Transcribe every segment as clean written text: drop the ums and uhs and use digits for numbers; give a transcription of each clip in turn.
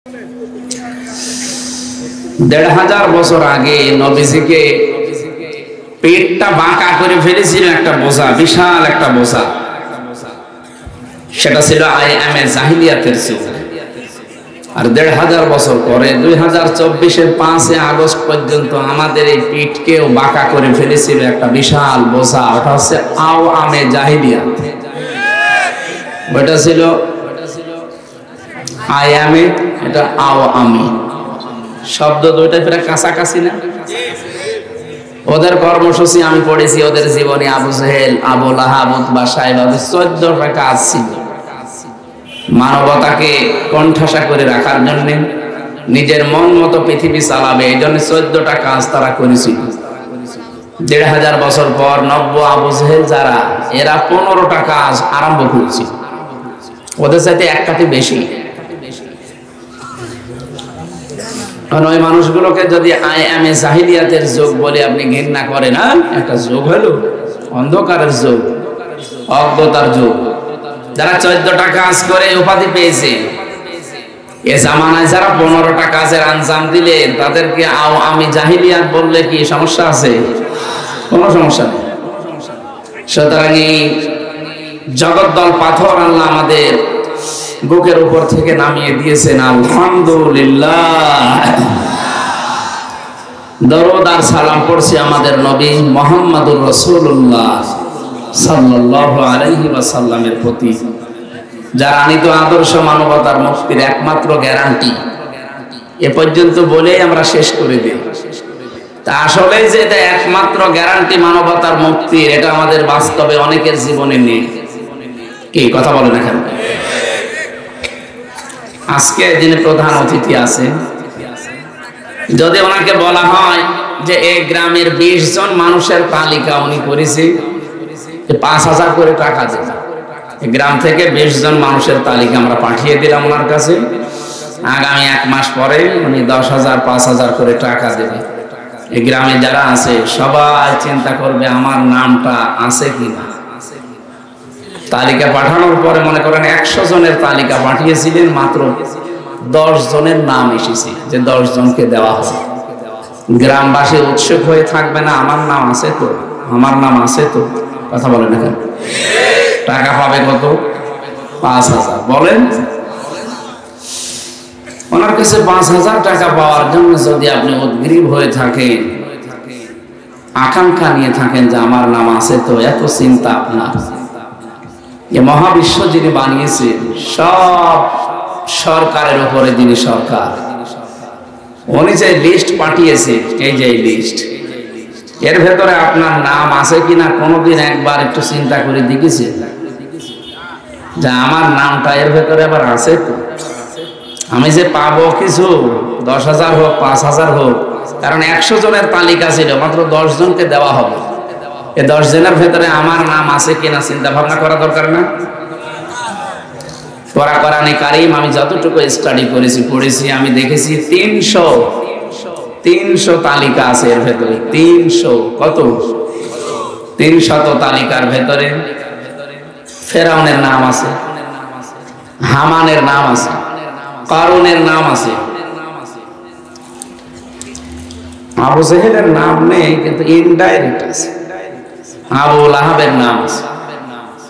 ১৫০০ বছর আগে নবীজিকে পেটটা বাঁকা করে ফেলেছিল একটা বোঝা, বিশাল একটা বোঝা। সেটা ছিল আইএমএ জাহিলিয়াতের যুগ। আর ১৫০০ বছর পরে ২০২৪-এর ৫ আগস্ট পর্যন্ত আমাদের এই পিঠকেও বাঁকা করে ফেলেছিল একটা বিশাল বোঝা। ওটা হচ্ছে আওয়ামে জাহিলিয়াত। ওটা ছিল আইএমএ, এটা আওয়ামী। শব্দ দুইটা প্রায় কাছাকাছি না? ওদের কর্মসূচি আমি পড়েছি, ওদের জীবনে আবু জেহেল, আবু লাহাব, উতবা, সাইবা, 14টা কাজ ছিল মানবতাকে কণ্ঠাসা করে রাখার জন্য। নিজের মন মতো পৃথিবী চালাবে, এই জন্য 14টা কাজ তারা করেছিল। ১৫০০ বছর পর নব্য আবু জেহেল যারা, এরা 15টা কাজ আরম্ভ করেছিল। ওদের চাইতে এক কাঠি বেশি। ওই মানুষগুলোকে যদি আইএমএ জাহিলিয়াতের যুগ বলে আপনি ঘৃণা করেন, একটা যুগ হলো অন্ধকারের যুগ, অজ্ঞতার যুগ। যারা 14টা কাজ করে উপাধি পেয়েছে, এ জামানায় যারা 15টা কাজের আঞ্জাম দিলে তাদেরকে আমি জাহিলিয়াত বললে কি সমস্যা আছে? কোনো সমস্যা নেই। সুতরাং এই জগদ্দল পাথর আল্লাহ আমাদের বুকের উপর থেকে নামিয়ে দিয়েছেন, আলহামদুলিল্লাহ। দরুদ আর সালাম পড়ছি আমাদের নবী মুহাম্মদুর রাসূলুল্লাহ সাল্লাল্লাহু আলাইহি ওয়াসাল্লামের প্রতি, যার আনিত আদর্শ মানবতার মুক্তির একমাত্র গ্যারান্টি। এ পর্যন্ত বলেই আমরা শেষ করে দিই। তা আসলে যে এটা একমাত্র গ্যারান্টি মানবতার মুক্তির, এটা আমাদের বাস্তবে অনেকের জীবনে নেই। কি কথা বলেন এখন? আজকে যিনি প্রধান অতিথি আছে, যদি ওনাকে বলা হয় যে এই গ্রামের 20 জন মানুষের তালিকা উনি করেছে, 5,000 করে টাকা দেবে। গ্রাম থেকে 20 জন মানুষের তালিকা আমরা পাঠিয়ে দিলাম ওনার কাছে, আগামী 1 মাস পরে উনি 10,000 5,000 করে টাকা দেবে। এই গ্রামে যারা আছে সবাই চিন্তা করবে আমার নামটা আছে কিনা। তালিকা পাঠানোর পরে মনে করেন 100 জনের তালিকা পাঠিয়েছিলেন, মাত্র 10 জনের নাম এসেছে যে 10 জনকে দেওয়া হবে। গ্রামবাসী উৎসুক হয়ে থাকবে না, আমার নাম আছে তো, আমার নাম আছে তো। কথা বলেন এখন। টাকা পাবে কত? 5,000। বলেন, ওনার কাছে 5,000 টাকা পাওয়ার জন্য যদি আপনি উদ্গ্রীব হয়ে থাকেন, আকাঙ্ক্ষা নিয়ে থাকেন যে আমার নাম আছে তো, এত চিন্তা আপনার। যে মহাবিশ্ব যিনি বানিয়েছেন, সব সরকারের উপরে যিনি সরকার, উনি যে লিস্ট পাঠিয়েছে, এই যে লিস্ট, এর ভেতরে আপনার নাম আছে কিনা কোনোদিন একবার একটু চিন্তা করে দেখেছে যে আমার নামটা এর ভেতরে আবার আছে তো? আমি যে পাবো কিছু, 10,000 হোক 5,000 হোক, কারণ 100 জনের তালিকা ছিল, মাত্র 10 জনকে দেওয়া হবে। এই 10 জনের ভেতরে আমার নাম আছে কিনা চিন্তা ভাবনা করা দরকার না? কোরআনে কারীম আমি যতটুকু স্টাডি করেছি, পড়েছি, আমি দেখেছি 300 তালিকা আছে এর ভেতরে। 300 কত? 300 তালিকার ভেতরে ফেরাউনের নাম আছে, হামানের নাম আছে, কারুনের নাম আছে। আবু জেহেলের নাম নেই, কিন্তু ইনডাইরেক্ট আছে। আবু লাহাবের নাম আছে,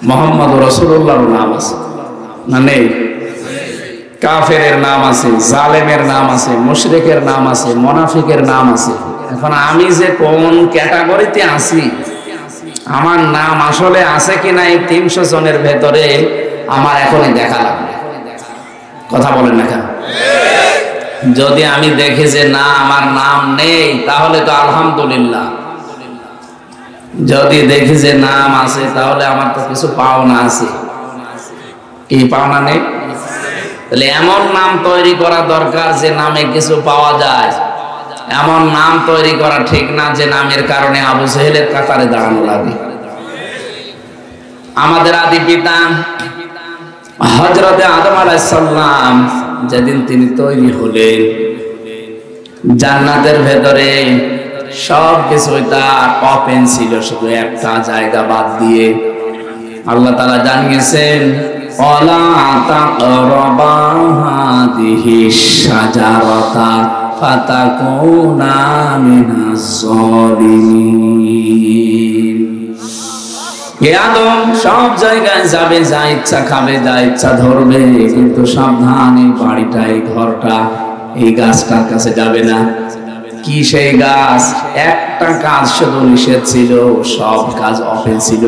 মুহাম্মদ রাসূলুল্লাহর নাম আছে না? নেই। কাফেরের নাম আছে, জালেমের নাম আছে, মুশরিকের নাম আছে, মুনাফিকের নাম আছে। এখন আমি যে কোন ক্যাটাগরিতে আছি, আমার নাম আসলে আছে কিনা এই 300 জনের ভেতরে, আমার এখনই দেখা লাগবে। কথা বলেন না কেন? যদি আমি দেখি যে না আমার নাম নেই, তাহলে তো আলহামদুলিল্লাহ। যদি দেখি যে নাম আছে, তাহলে আমার তো কিছু পাওনা আছে। কি পাওনা নেই? তাহলে এমন নাম তৈরি করা দরকার যে নামে কিছু পাওয়া যায়। এমন নাম তৈরি করা ঠিক না যে নামের কারণে আবু জেহেলের কাতারে দাঁড়ানো লাগে। আমাদের আদি পিতা হযরতে আদম আলাইহিস সালাম যেদিন তিনি তৈরি হলেন, জান্নাতের ভেতরে সব কিছু তার ওপেন ছিল, শুধু একটা জায়গা বাদ দিয়ে। আল্লাহ তাআলা জানিয়েছেন ওয়ালা তাকরাবা হাদিহিশ শাজারাতা ফাতাকুনা মিনাজ জালিমিন। হে আদম, সব জায়গায় যাবে, যা ইচ্ছা খাবে, যা ইচ্ছা ধরবে, কিন্তু সাবধান, এই বাড়িটা, এই ঘরটা, এই গাছটার কাছে যাবে না। কি সেই গাছ? একটা কাজ শুধু নিষেধ ছিল, সব কাজ ওপেন ছিল।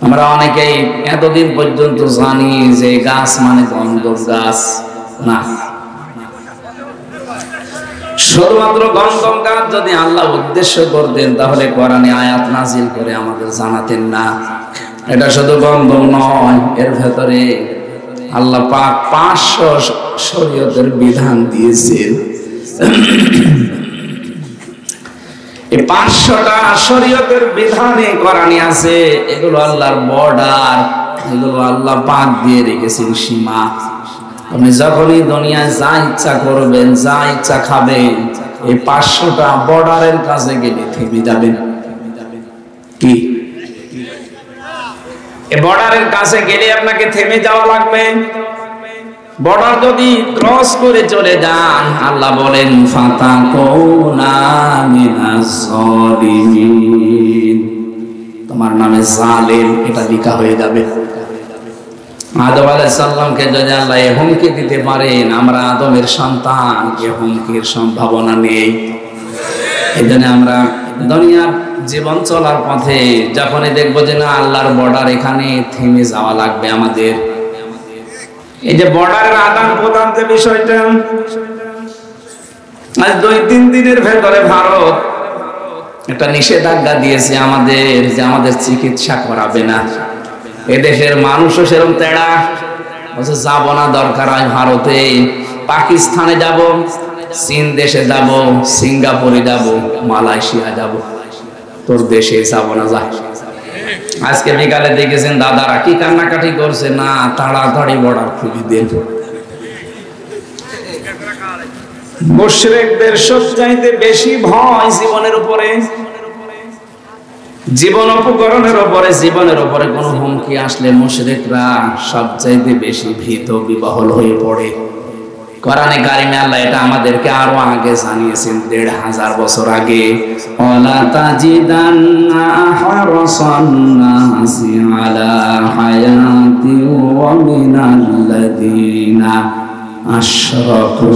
আমরা অনেকেই এতদিন পর্যন্ত জানি যে গাছ মানে গন্ধম গাছ না, শুধুমাত্র গন্ধম গাছ যদি আল্লাহ উদ্দেশ্য করতেন তাহলে কোরআনে আয়াত নাজিল করে আমাদের জানাতেন না। এটা শুধু গন্ধম নয়, এর ভেতরে আল্লাহ পাক 500 শরীয়তের বিধান দিয়েছেন। এই 500টা শরীয়তের বিধানে কোরআনে আছে। এগুলো আল্লাহর বর্ডার, এগুলো আল্লাহ পাক দিয়ে রেখেছেন সীমা। আপনি যখনই দুনিয়ায় যা ইচ্ছা করবেন, যা ইচ্ছা খাবেন, এই 500টা বর্ডারের কাছে গেলে থেমে যাবেন। কি এই বর্ডারের কাছে গেলে আপনাকে থেমে যাওয়া লাগবে। বর্ডার যদি ক্রস করে চলে যান, আল্লাহ বলেন ফাতাকুনা মিনাজ জালিমিন, তোমার নামে জালিম এটা লেখা হয়ে যাবে। আদম আলাইহিস সালামকে যদি আল্লাহ হুমকি দিতে পারেন, আমরা আদমের সন্তান, যে হুমকির সম্ভাবনা নেই। এই জন্য আমরা দুনিয়ার জীবন চলার পথে যখনই দেখবো যে না আল্লাহর বর্ডার, এখানে থেমে যাওয়া লাগবে আমাদের। এই যে বর্ডারের আদান প্রদান যে বিষয়টা, আজ 2-3 দিনের ভেতরে ভারত একটা নিষেধাজ্ঞা দিয়েছে আমাদের, যে আমাদের চিকিৎসা করাবে না। এদেশের মানুষও সেরকম তেড়া, বলছে যাবো না, দরকার হয় ভারতে, পাকিস্তানে যাব, চীন দেশে যাব, সিঙ্গাপুরে যাব, মালয়েশিয়া যাব, তোর দেশে যাব না, যা। আজকে বিকালে দেখেছেন দাদারা কি কান্নাকাটি করছে, না তাড়াতাড়ি বর্ডার খুলে দেন। মুশরিকদের সবচাইতে বেশি ভয় জীবনের উপরে, জীবন উপকরণের উপরে, জীবনের উপরে কোনো হুমকি আসলে মুশরিকরা সবচাইতে বেশি ভীত বিহ্বল হয়ে পড়ে। কোরআনে কারিমে আল্লাহ এটা আমাদেরকে আরো আগে জানিয়েছেন, 1500 বছর আগে। ওয়ালা তাজিদান্না আহরাসান নাসি আলা হায়াতি ওয়া মিনাল্লাযিনা আশরাকু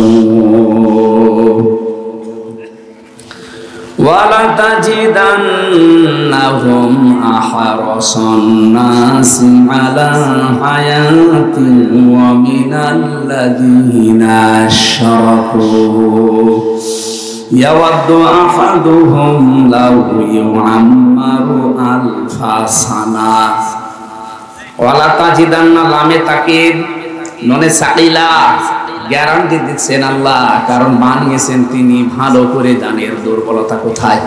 ওয়ালা তাজিদান্নাহুম আহরাসান নাসি আলা হায়াতি ওয়া মিনাল্লাযিনা আশরাকু ইয়াওয়াদ্দু আহাদুহুম লাউ ইউআম্মারু আলফা সানা। ওয়ালা তাজিদান্না লামে তাকিদ ননে সাকিলা, গ্যারান্টি দিচ্ছেন আল্লাহ, কারণ বানিয়েছেন তিনি, ভালো করে জানেন দুর্বলতা কোথায়।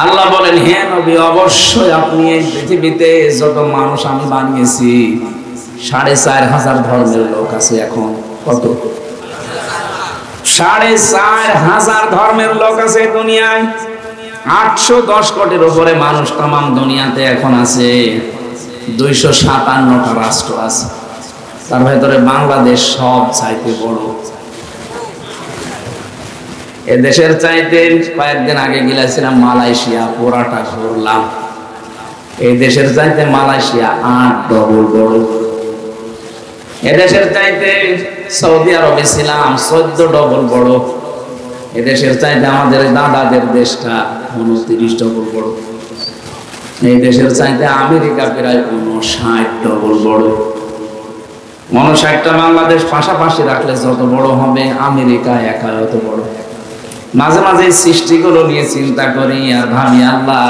আল্লাহ বলেন, হে নবী, অবশ্যই আপনি এই পৃথিবীতে যত মানুষ আমি বানিয়েছি, 4500 ধর্মের লোক আছে। এখন কত? 4500 ধর্মের লোক আছে দুনিয়ায়। 810 কোটির উপরে মানুষ তাম দুনিয়াতে এখন আছে। 257টা রাষ্ট্র আছে, তার ভেতরে বাংলাদেশ সব চাইতে বড়। এ দেশের চাইতে কয়েকদিন আগে গিয়েছিলাম মালয়েশিয়া, পুরাটা ঘুরলাম। এই দেশের চাইতে মালয়েশিয়া 8 ডবল বড়। এ দেশের চাইতে সৌদি আরবে ছিলাম, 14 ডবল বড়। এ দেশের চাইতে আমাদের দাদাদের দেশটা 29 ডবল বড়। এই দেশের চাইতে আমেরিকা প্রায় 59 ডবল বড়। 59টা বাংলাদেশ পাশাপাশি রাখলে যত বড় হবে, আমেরিকা একা অত বড়। মাঝে মাঝে সৃষ্টিগুলো নিয়ে চিন্তা করি আর ভাবি, আল্লাহ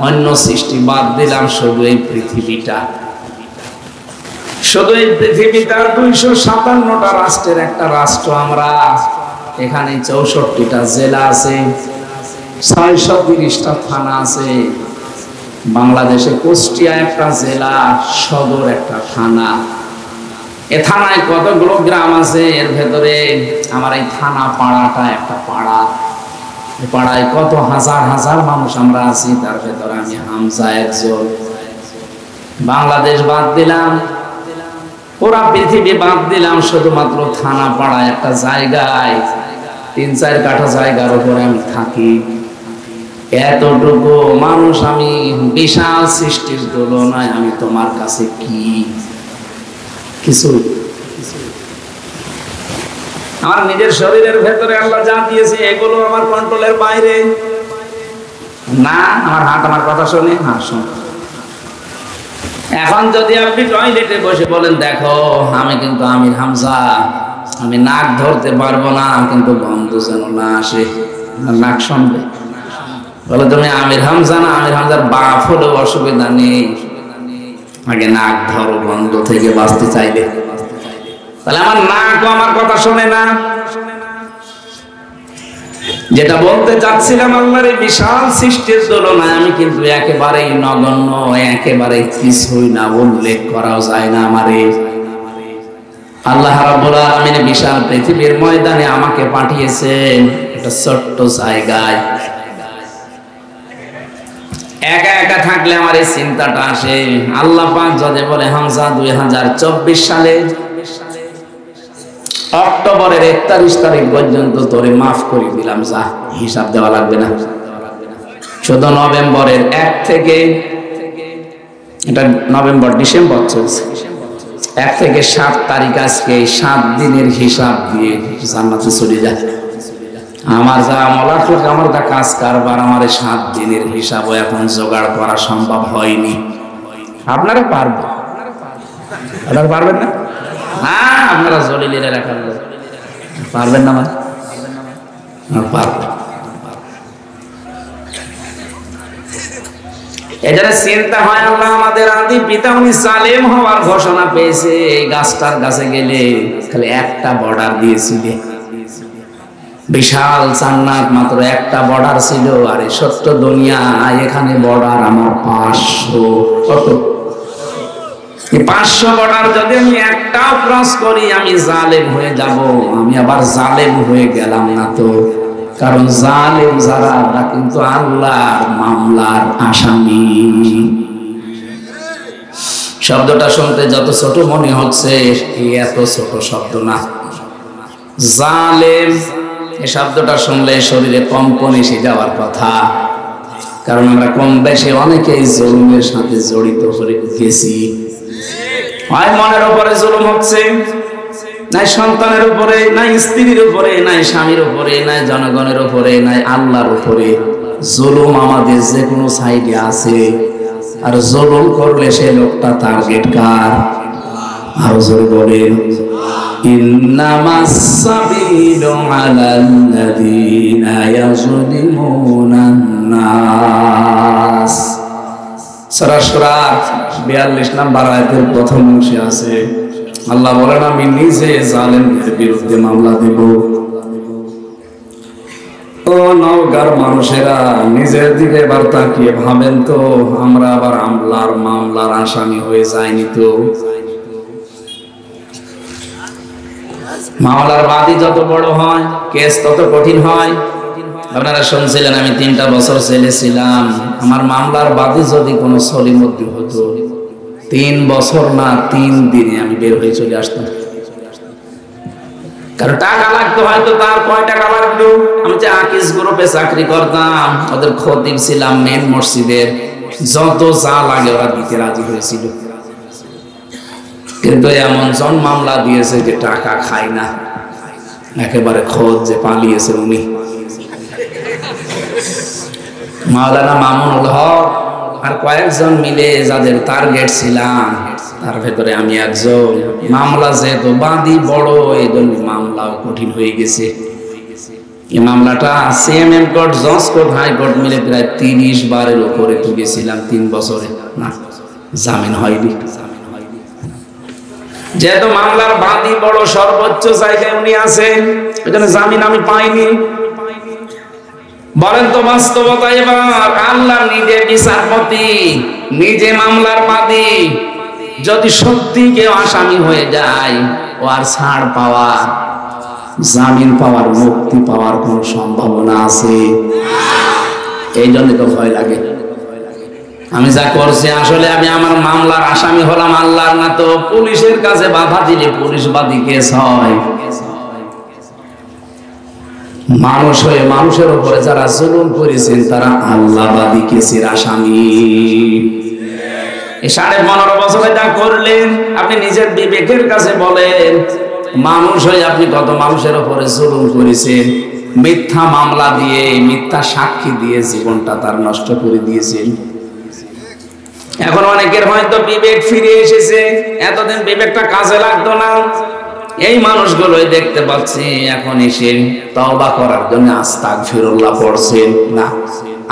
অন্য সৃষ্টি বাদ দিলাম, শুধু এই পৃথিবীটা, শুধু এই পৃথিবীটা 257টা রাষ্ট্রের একটা রাষ্ট্র আমরা। এখানে 64টা জেলা আছে, 630টা থানা আছে। বাংলাদেশে কুষ্টিয়া একটা জেলা, সদর একটা থানা। এ থানায় কতগুলো গ্রাম আছে, এর ভেতরে আমার এই থানা পাড়াটা একটা পাড়া। এই পাড়ায় কত হাজার হাজার মানুষ আমরা আছি, তার ভেতরে আমি হামজা একজন। বাংলাদেশ বাদ দিলাম, পুরা পৃথিবী বাদ দিলাম, শুধুমাত্র থানা পাড়ায় একটা জায়গায় 3-4 কাঠা জায়গার উপরে আমি থাকি। এতটুকু মানুষ আমি, বিশাল সৃষ্টির তুলনায় আমি তোমার কাছে কি কিছু। আমার নিজের শরীরের ভেতরে আল্লাহ যা দিয়েছে এগুলো আমার কন্ট্রোলের বাইরে না। আমার হাত আমার কথা শোনে, হ্যাঁ শোন। এখন যদি আপনি টয়লেটে বসে বলেন দেখো আমি কিন্তু আমির হামজা, আমি নাক ধরতে পারবো না, কিন্তু গন্ধ যেন না আসে, নাক শুনবে। বলে তুমি আমির হামজা না, আমির হামজার বাপ হলেও অসুবিধা নেই, আগে নাক ধরো গন্ধ থেকে বাঁচতে চাইলে। তাহলে আমার নাকও আমার কথা শোনে না। যেটা বলতে চাচ্ছিলাম, আল্লাহর এই বিশাল সৃষ্টির তুলনায় আমি কিন্তু একেবারেই নগণ্য, একেবারে কিছুই না, উল্লেখ করাও যায় না আমারে। আল্লাহ রাব্বুল আলামিন বিশাল পৃথিবীর ময়দানে আমাকে পাঠিয়েছেন একটা ছোট্ট জায়গায়। একা একা থাকলে আমার এই চিন্তাটা আসে, আল্লাহ পাক যদি বলে হামজা 2024 সালে অক্টোবরের 31 তারিখ পর্যন্ত তোরে মাফ করে দিলাম, যা, হিসাব দেওয়া লাগবে না। শুধু নভেম্বরের 1 থেকে, এটা নভেম্বর ডিসেম্বর চলছে, 1 থেকে 7 তারিখ, আজকে 7 দিনের হিসাব দিয়ে জান্নাতে চলে যায়। আমার যা আমলাফুক, আমার যা কাজ কারবার, আমার 7 দিনের হিসাবও এখন জোগাড় করা সম্ভব হয়নি। আপনারা পারবেন? আপনারা পারবেন না? হ্যাঁ, আপনারা জলিলের এলাকার লোক, পারবেন না? পারবেন। এখানে চিন্তা হয়, আল্লাহ আমাদের আদি পিতা উনি জালেম হওয়ার ঘোষণা পেয়েছে, এই গাছটার কাছে গেলে খালি একটা বর্ডার দিয়েছিল, বিশাল জান্নাত, মাত্র একটা বর্ডার ছিল, আর এই ছোট্ট দুনিয়া, এখানে বর্ডার আমার 500। কত? 500 বর্ডার যদি আমি একটাও ক্রস করি আমি জালেম হয়ে যাব। আমি আবার জালেম হয়ে গেলাম না তো, কারণ জালেম যারা তারা কিন্তু আল্লাহর মামলার আসামি। শব্দটা শুনতে যত ছোট মনে হচ্ছে, এত ছোট শব্দ না। জালেম এই শব্দটা শুনলে শরীরে কম্পন এসে যাওয়ার কথা, কারণ আমরা কম বেশি অনেকেই জুলুমের সাথে জড়িত হয়ে গেছি। হয় মনের উপরে জুলুম হচ্ছে, নাই সন্তানের উপরে, নাই স্ত্রীর উপরে, নাই স্বামীর উপরে, নাই জনগণের উপরে, নাই আল্লাহর উপরে। জুলুম আমাদের যে কোনো সাইডে আছে, আর জুলুম করলে সে লোকটা টার্গেট কার? আরো জোরে বলেন, ইন্নামাস সাবিলু আলাল্লাযীনা ইয়াযলিমুনান নাস। সূরা সূরা 42 নম্বর আয়াতের প্রথম অংশে আছে, আল্লাহ বলেন আমি নিজে জালেমদের বিরুদ্ধে মামলা দেব। ও নওগাঁর মানুষেরা, নিজের দিকে এবার তাকিয়ে ভাবেন তো, আমরা আবার মামলার আসামি হয়ে যাইনি তো? মামলার বাদী যত বড় হয়, কেস তত কঠিন হয়। আপনারা শুনছিলেন আমি 3টা বছর জেলে ছিলাম, আমার মামলার বাদী যদি কোনো সলিমুদ্দিন হতো, 3 বছর না 3 দিনে আমি বের হয়ে চলে আসতাম। কারণ টাকা লাগতো, হয়তো তার কয় টাকা লাগতো। আমি যে আকিস গ্রুপে চাকরি করতাম, ওদের খতিব ছিলাম মেন মসজিদের, যত যা লাগে ওরা দিতে রাজি হয়েছিল। কিন্তু এমন জন মামলা দিয়েছে যে টাকা খায় না, একেবারে খোঁজ যে পালিয়েছে উনি। মাওলানা মামুনুল হক আর কয়েকজন মিলে যাদের টার্গেট ছিলাম, তার ভেতরে আমি একজন। মামলা যেহেতু বাদী বড়, এই জন্য মামলাও কঠিন হয়ে গেছে। এই মামলাটা সিএমএম কোর্ট, জজ কোর্ট, হাইকোর্ট মিলে প্রায় 30 বারের উপরে তুলেছিলাম 3 বছরে, না জামিন হয়নি। যেহেতু মামলার বাদী বড়, সর্বোচ্চ জায়গায় উনি আছেন, এখানে জামিন আমি পাইনি। বলেন তো বাস্তবতা, এবার আল্লাহ নিজে বিচারপতি, নিজে মামলার বাদী, যদি সত্যি কেউ আসামি হয়ে যায়, ও আর ছাড় পাওয়ার, জামিন পাওয়ার, মুক্তি পাওয়ার কোন সম্ভাবনা আছে? এই জন্য তো ভয় লাগে। আমি যা করছি আসলে আমি আমার মামলার আসামি হলাম আল্লাহর না তো পুলিশের কাছে বাধা দিলে পুলিশ বাদী কেস হয়। মানুষ হয়ে মানুষের উপরে যারা জুলুম করেছেন তারা আল্লাহবাদী কেসের আসামি। 15.5 বছরে যা করলেন আপনি নিজের বিবেকের কাছে বলেন, মানুষ হয়ে আপনি কত মানুষের উপরে জুলুম করেছেন, মিথ্যা মামলা দিয়ে মিথ্যা সাক্ষী দিয়ে জীবনটা তার নষ্ট করে দিয়েছেন। এখন অনেকের হয়তো বিবেক ফিরে এসেছে, এতদিন বিবেকটা কাজে লাগতো না। এই মানুষগুলোই দেখতে পাচ্ছি এখন এসে তওবা করার জন্য আস্তাগফিরুল্লাহ পড়ছেন। না,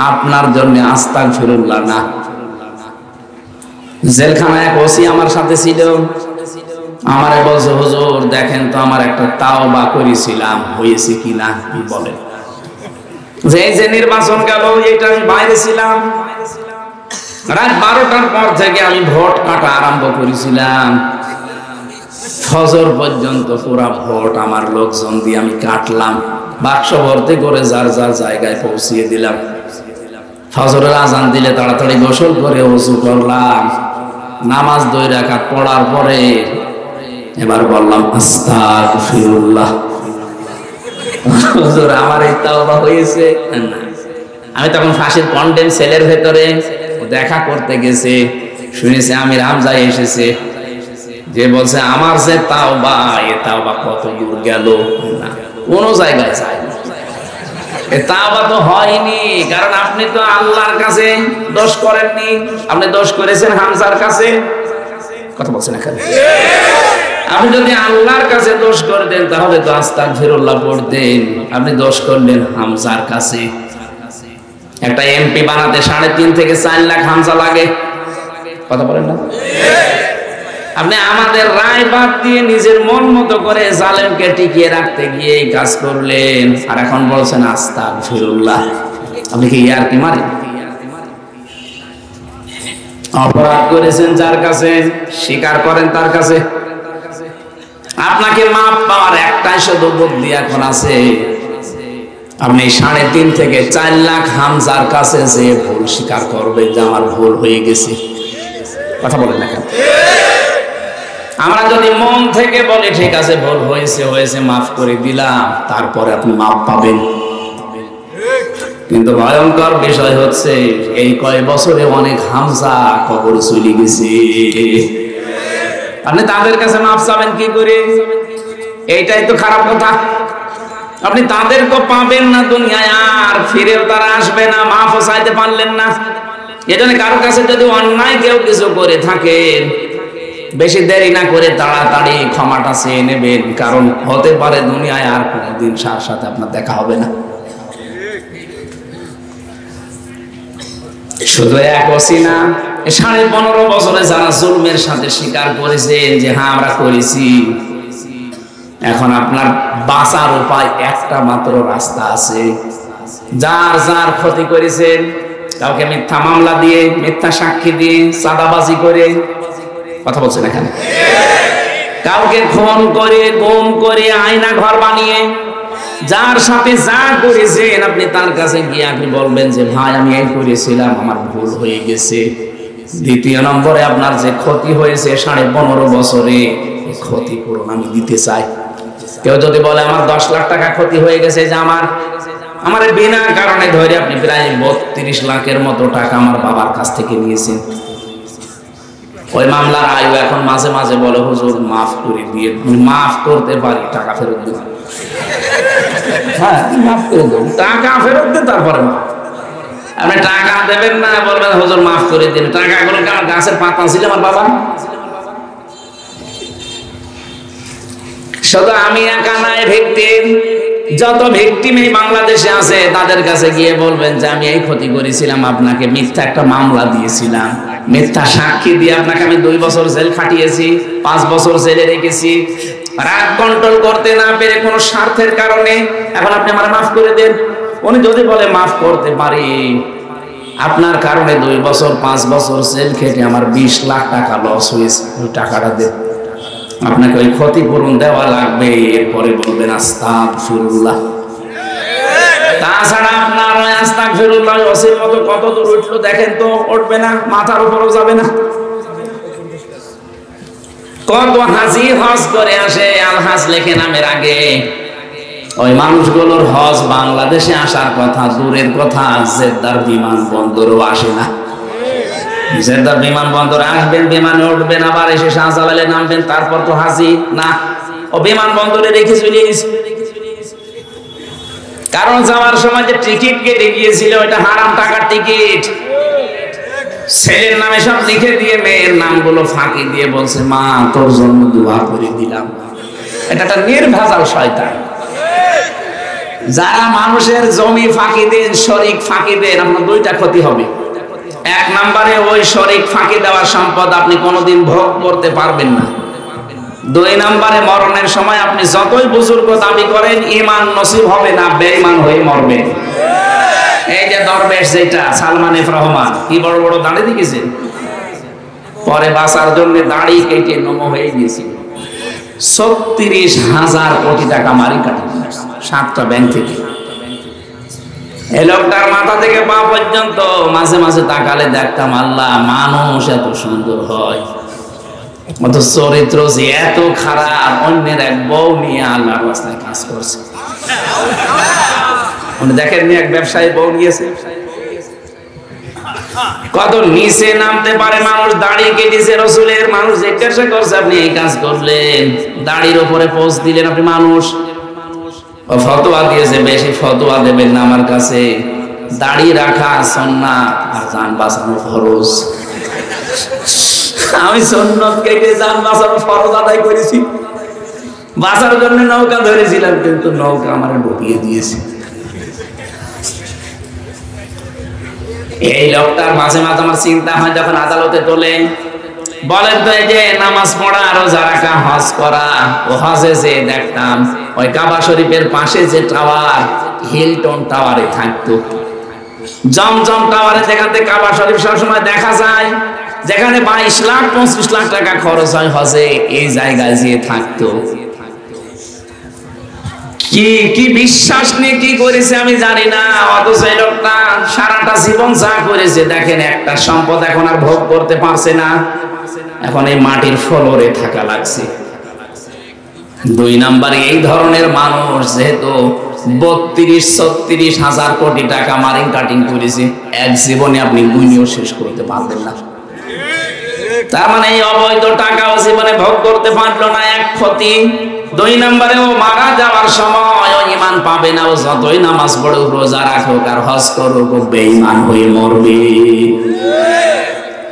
আপনার জন্য আস্তাগফিরুল্লাহ না। জেলখানায় এক ওসি আমার সাথে ছিল, আমারে বলছে হুজুর দেখেন তো আমার একটা তাওবা করেছিলাম হয়েছে কিনা, কি বলেন? যে নির্বাচন গেল এটা আমি বাইরে ছিলাম, রাত 12টার পর থেকে আমি ভোট কাটা আরম্ভ করেছিলাম, ফজর পর্যন্ত পুরা ভোট আমার লোকজন দিয়ে আমি কাটলাম, বাক্স ভর্তি করে যার যার জায়গায় পৌঁছিয়ে দিলাম। ফজরের আজান দিলে তাড়াতাড়ি গোসল করে ওযু করলাম, নামাজ 2 রাকাত পড়ার পরে এবার বললাম আস্তাগফিরুল্লাহ। হুজুর আমার এই তাওবা হয়েছে। আমি তখন ফাঁসির কন্ডেম সেলের ভেতরে দেখা করতে গেছে, শুনেছি আমির হামজা এসেছে, যে বলছে আমার যে তাওবা এ তাওবা কত দূর গেল, না কোন জায়গায় যায় এ তাওবা তো হয়নি, কারণ আপনি তো আল্লাহর কাছে দোষ করেননি, আপনি দোষ করেছেন হামজার কাছে। কথা বলছেন এখানে, আপনি যদি আল্লাহর কাছে দোষ করতেন তাহলে তো আস্তাগফিরুল্লাহ পড়তেন, আপনি দোষ করলেন হামজার কাছে। একটা এমপি বানাতে 3.5 থেকে 4 লাখ হামজা লাগে, কথা বলেন না? আপনি আমাদের রায় বাদ দিয়ে নিজের মন মতো করে জালেমকে টিকিয়ে রাখতে গিয়ে এই কাজ করলেন, আর এখন বলছেন আস্তাগফিরুল্লাহ। আপনি কি ইয়ারকি মারেন? অপরাধ করেছেন যার কাছে, স্বীকার করেন তার কাছে। আপনাকে মাপ পাওয়ার একটাই শুধু বুদ্ধি এখন আছে, আপনি 3.5 থেকে 4 লাখ হামজার কাছে যে ভুল স্বীকার করবে যে আমার ভুল হয়ে গেছে। কথা বলেন না কেন? আমরা যদি মন থেকে বলি ঠিক আছে ভুল হয়েছে হয়েছে মাফ করে দিলাম, তারপরে আপনি মাপ পাবেন। কিন্তু ভয়ঙ্কর বিষয় হচ্ছে এই কয় বছরে অনেক হামজা কবর চলে গেছে, আপনি তাদের কাছে মাপ চাবেন কি করে? এইটাই তো খারাপ কথা। আপনি তাদেরকে পাবেন না দুনিয়ায়, আর ফিরেও তারা আসবে না, মাফও চাইতে পারলেন না। এজন্য কারো কাছে যদি অন্যায় কেউ কিছু করে থাকেন, বেশি দেরি না করে তাড়াতাড়ি ক্ষমাটা চেয়ে নেবেন, কারণ হতে পারে দুনিয়ায় আর কোনদিন তার সাথে আপনার দেখা হবে না। শুধু এক ওসি না, 15.5 বছরে যারা জুলমের সাথে স্বীকার করেছেন যে হ্যাঁ আমরা করেছি, এখন আপনার বাঁচার উপায় একটা মাত্র রাস্তা আছে। যার যার ক্ষতি করেছেন, কাউকে মিথ্যা মামলা দিয়ে, মিথ্যা সাক্ষী দিয়ে, চাঁদাবাজি করে, কথা বলছেন এখানে, কাউকে খুন করে, গুম করে, আয়না ঘর বানিয়ে, যার সাথে যা করেছেন আপনি তার কাছে গিয়ে আপনি বলবেন যে ভাই আমি এই করেছিলাম, আমার ভুল হয়ে গেছে। দ্বিতীয় নম্বরে আপনার যে ক্ষতি হয়েছে 15.5 বছরে, ক্ষতিপূরণ আমি দিতে চাই। কেউ যদি বলে আমার 10 লাখ টাকা ক্ষতি হয়ে গেছে, যে আমার বিনা কারণে ধরে আপনি প্রায় 32 লাখের মতো টাকা আমার বাবার কাছ থেকে নিয়েছেন, ওই মামলার আয়ু এখন মাঝে মাঝে বলে হুজুর মাফ করে দিয়ে, মাফ করতে পারি, টাকা ফেরত দিন। হ্যাঁ মাফ করে দেব, টাকা ফেরত দিন, তারপরে আপনি টাকা দেবেন না, বলবেন হুজুর মাফ করে দিন। টাকাগুলো আমার গাছের পাতা ছিল আমার বাবা, শুধু আমি একা নাই, ভিকটিম যত ভিকটিম এই বাংলাদেশে আছে তাদের কাছে গিয়ে বলবেন যে আমি এই ক্ষতি করেছিলাম, আপনাকে মিথ্যা একটা মামলা দিয়েছিলাম, মিথ্যা সাক্ষী দিয়ে আপনাকে আমি 2 বছর জেল খাটিয়েছি, 5 বছর জেলে রেখেছি, রাগ কন্ট্রোল করতে না পেরে কোনো স্বার্থের কারণে, এখন আপনি আমার মাফ করে দেন। উনি যদি বলে মাফ করতে পারি, আপনার কারণে 2 বছর 5 বছর জেল খেটে আমার 20 লাখ টাকা লস হয়েছে, ওই টাকাটা দেন, আপনাকে ওই ক্ষতিপূরণ দেওয়া লাগবে। এরপরে বলবেন আস্তাগফিরুল্লাহ। তাছাড়া আপনার আস্তাগফিরুল্লাহ ওসির মতো কত দূর উঠলো দেখেন তো, উঠবে না, মাথার উপরও যাবে না। কত হাজি হজ করে আসে, আলহাজ লেখে নামের আগে। ওই মানুষগুলোর হজ বাংলাদেশে আসার কথা দূরের কথা, জেদ্দার বিমানবন্দরও আসে না। জেদ্দার বিমানবন্দরে আসবেন, বিমানে উঠবেন, আবার এসে শাহজালালে নামবেন, তারপর তো হাজি না, ও বিমানবন্দরে রেখে চলে গেছে। কারণ যাওয়ার সময় যে টিকিট কেটে গিয়েছিল ওইটা হারাম টাকার টিকিট। ছেলের নামে সব লিখে দিয়ে মেয়ের নামগুলো ফাঁকি দিয়ে বলছে মা তোর জন্য দোয়া করে দিলাম। এটা একটা নির্ভেজাল শয়তান। যারা মানুষের জমি ফাঁকি দেন, শরিক ফাঁকি দেন, আপনার দুইটা ক্ষতি হবে। এক নম্বরে ওই শরিক ফাঁকি দেওয়ার সম্পদ আপনি কোনোদিন ভোগ করতে পারবেন না। দুই নম্বরে মরণের সময় আপনি যতই বুজুর্গ দাবি করেন ঈমান নসিব হবে না, বেঈমান হয়ে মরবেন। এই যে দরবেশ যেটা সালমান এফ রহমান, কি বড় বড় দাড়ি দেখেছেন, পরে বাঁচার জন্য দাড়ি কেটে নম হয়ে গিয়েছিল। ৩৬,০০০ কোটি টাকা মারি কাটে 7টা ব্যাংক থেকে। এই লোকটার মাথা থেকে পা পর্যন্ত মাঝে মাঝে তাকালে দেখতাম আল্লাহ, মানুষ এত সুন্দর হয়, অত চরিত্র যে এত খারাপ, অন্যের এক বউ নিয়ে আল্লাহর রাস্তায় কাজ করছে। দেখেননি এক ব্যবসায়ী বউ নিয়েছে, কত নিচে নামতে পারে মানুষ, দাড়ি কেটেছে রসুলের, মানুষ জিজ্ঞাসা করছে আপনি এই কাজ করলেন, দাড়ির উপরে পোস্ট দিলেন আপনি, মানুষ ফতোয়া দিয়েছে বেশি ফতোয়া দেবেন না আমার কাছে, দাড়ি রাখা সুন্নাত আর জান বাঁচানো ফরজ। আমি সুন্নাত কেটে জান বাঁচানো ফরজ আদায় করেছি, বাঁচার জন্য নৌকা ধরেছিলাম, কিন্তু নৌকা আমার ডুবিয়ে দিয়েছে। এই লোকটার মাঝে মাঝে আমার চিন্তা হয়, যখন আদালতে তোলে বলেন তো এই যে নামাজ পড়া, রোজা রাখা, হজ করা, ও হজে যে দেখতাম ওই কাবা শরীফের পাশে যে টাওয়ার, হিলটন টাওয়ারে থাকতো, জমজম টাওয়ারে, যেখান থেকে কাবা শরীফ সবসময় দেখা যায়, যেখানে 22 লাখ 25 লাখ টাকা খরচ হয় হজে, এই জায়গায় যে থাকতো। কি বিশ্বাস নিয়ে কি করেছে আমি জানি না, অথচ এই লোকটা সারাটা জীবন যা করেছে দেখেন, একটা সম্পদ এখন আর ভোগ করতে পারছে না, এখন এই মাটির ফ্লোরে থাকা লাগছে। দুই নাম্বারে এই ধরনের মানুষ যেহেতু ৩২-৩৬,০০০ কোটি টাকা মারিং কাটিং করেছে, এক জীবনে আপনি গুনিও শেষ করতে পারবেন না। তার মানে এই অবৈধ টাকাও জীবনে ভোগ করতে পারলো না, এক ক্ষতি। দুই নম্বরে ও মারা যাওয়ার সময় ও ঈমান পাবে না, ও যতই নামাজ পড়ুক, রোজা রাখুক আর হজ করুক, ও বেঈমান হয়ে মরবে।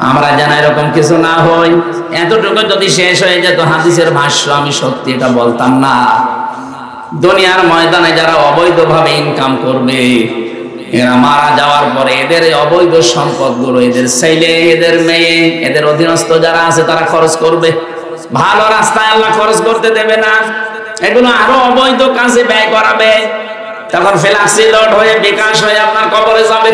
আমরা যেন এরকম কিছু না হই। এতটুকু যদি শেষ হয়ে যেত হাদিসের ভাষ্য, আমি সত্যি এটা বলতাম না। দুনিয়ার ময়দানে যারা অবৈধভাবে ইনকাম করবে, এরা মারা যাওয়ার পরে এদের অবৈধ সম্পদগুলো এদের ছেলে, এদের মেয়ে, এদের অধীনস্থ যারা আছে তারা খরচ করবে। ভালো রাস্তায় আল্লাহ খরচ করতে দেবে না, এগুলো আরো অবৈধ কাজে ব্যয় করাবে। তখন ফ্ল্যাক্সি লোড হয়ে বিকাশ হয়ে আপনার কবরে যাবে।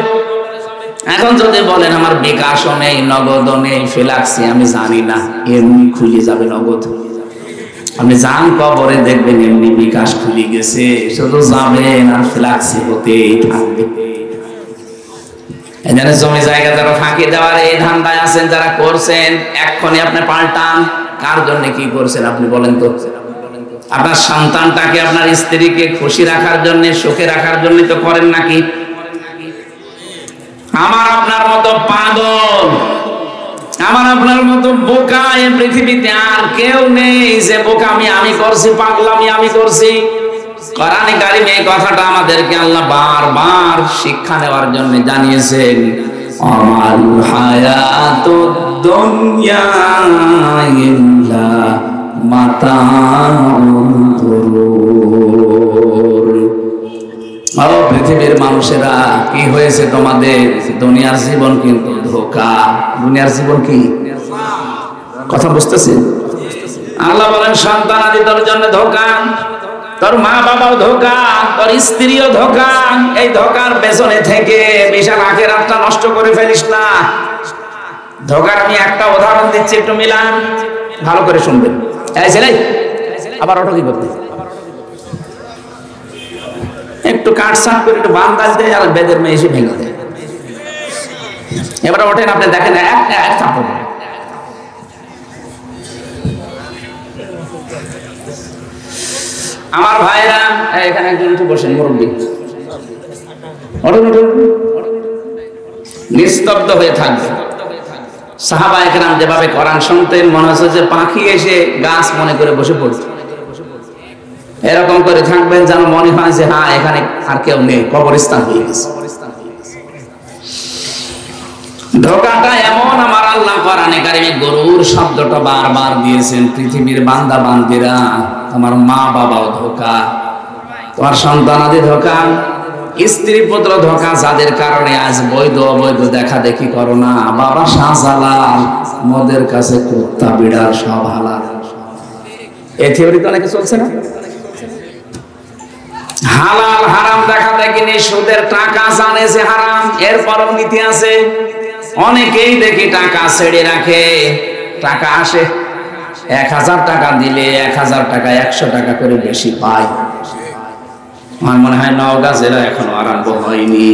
এখন যদি বলেন আমার বিকাশও নেই, নগদও নেই, ফ্ল্যাক্সি আমি জানি না, এমনি খুলে যাবে নগদ। আপনি যান কবরে দেখবেন এমনি বিকাশ খুলে গেছে, শুধু যাবেন আর ফ্ল্যাক্সি হতেই থাকবে। এখানে জমি জায়গা যারা ফাঁকি দেওয়ার এই ধান্দায় আছেন, যারা করছেন, এক্ষুনি আপনি পাল্টান। কার জন্য কি করছেন আপনি বলেন তো? আপনার সন্তানটাকে, আপনার স্ত্রীকে খুশি রাখার জন্য, সুখে রাখার জন্য তো করেন নাকি? আমার আপনার মতো পাগল, আমার আপনার মতো বোকা এই পৃথিবীতে আর কেউ নেই যে বোকা আমি করছি, পাগলামি আমি করছি। কোরআনে কারিমে এই কথাটা আমাদেরকে আল্লাহ বারবার শিক্ষা দেওয়ার জন্য জানিয়েছেন। আমাল হায়াতুদ দুনিয়া ইল্লা মাতাউল গুরুর। ও পৃথিবীর মানুষেরা, কি হয়েছে তোমাদের? দুনিয়ার জীবন কিন্তু ধোঁকা। দুনিয়ার জীবন কি? কথা বুঝতেছেন? আল্লাহ বলেন সন্তানাদি তোর জন্য ধোঁকা, তোর মা বাবাও ধোঁকা, তোর স্ত্রীও ধোঁকা। এই ধোঁকার পেছনে থেকে বিশাল আখিরাতটা নষ্ট করে ফেলিস না। ধোঁকার আমি একটা উদাহরণ দিচ্ছি, একটু মিলান, ভালো করে শুনবেন। এই ছেলে, আবার অটো কি করতে? একটু কাটসাট করে একটু বান্দাজ দেয় আর বেদের মেয়ে এসে ভেঙে দেয়। এবারে ওঠেন, আপনি দেখেন এক চাপড়। আমার ভাইরা এখানে একজন উঠে বসেন, মুরব্বী, নিস্তব্ধ হয়ে থাকবে। সাহাবায়ে কেরাম যেভাবে কোরআন শুনতেন মনে হচ্ছে যে পাখি এসে গাছ মনে করে বসে পড়ছে। এরকম করে থাকবেন যেন মনে হয় যে হ্যাঁ এখানে আর কেউ নেই, কবরস্থান হয়ে গেছে। ধোঁকাটা এমন, আমার আল্লাহ কোরআনে কারিমে গরুর শব্দটা বারবার দিয়েছেন। পৃথিবীর বান্দা বান্দিরা, তোমার মা বাবাও ধোঁকা, তোমার সন্তানাদি ধোঁকা, স্ত্রী পুত্র ধোঁকা, যাদের কারণে আজ বৈধ অবৈধ দেখা দেখি করো না। বাবা শাহজালাল, মদের কাছে কুত্তা বিড়াল সব হালাল। এই থিওরি তো অনেকে চলছে না। হালাল হারাম দেখা দেখি নেই, সুদের টাকা জানে যে হারাম, এরপরও নীতি আছে। অনেকেই দেখি টাকা ছেড়ে রাখে, টাকা আসে 1000 টাকা দিলে 1000 টাকা 100 টাকা করে বেশি পায়। আমার মনে হয় নওগাঁ জেলা এখনো আরম্ভ হয়নি।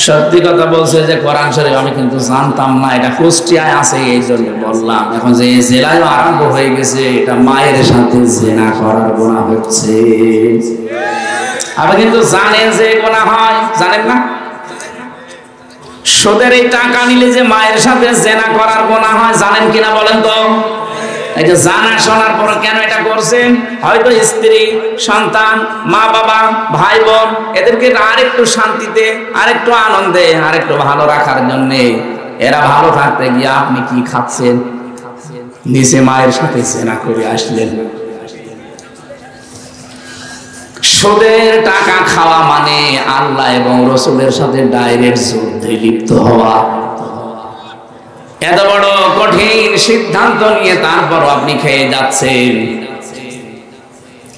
সত্যি কথা বলছে যে কোরআন শরীফ আমি কিন্তু জানতাম না, এটা কুষ্টিয়ায় আছে এই জন্য বললাম। এখন যে এই জেলায় আরম্ভ হয়ে গেছে, এটা মায়ের সাথে জেনা করার গুনাহ হচ্ছে। আপনি কিন্তু জানেন যে গুনাহ হয়, জানেন না? সুদের এই টাকা নিলে যে মায়ের সাথে জেনা করার গুনাহ হয়, জানেন কিনা বলেন তো? এই যে জানা শোনার পর কেন এটা করছেন? হয়তো স্ত্রী, সন্তান, মা বাবা, ভাই বোন এদেরকে আরেকটু শান্তিতে, আরেকটু আনন্দে, আরেকটু ভালো রাখার জন্য। এরা ভালো থাকতে গিয়ে আপনি কি খাচ্ছেন? নিচে মায়ের সাথে জেনা করে আসলেন। সুদের টাকা খাওয়া মানে আল্লাহ এবং রসুলের সাথে ডাইরেক্ট যুদ্ধে লিপ্ত হওয়া। এত বড় কঠিন সিদ্ধান্ত নিয়ে তারপর আপনি খেয়ে যাচ্ছেন।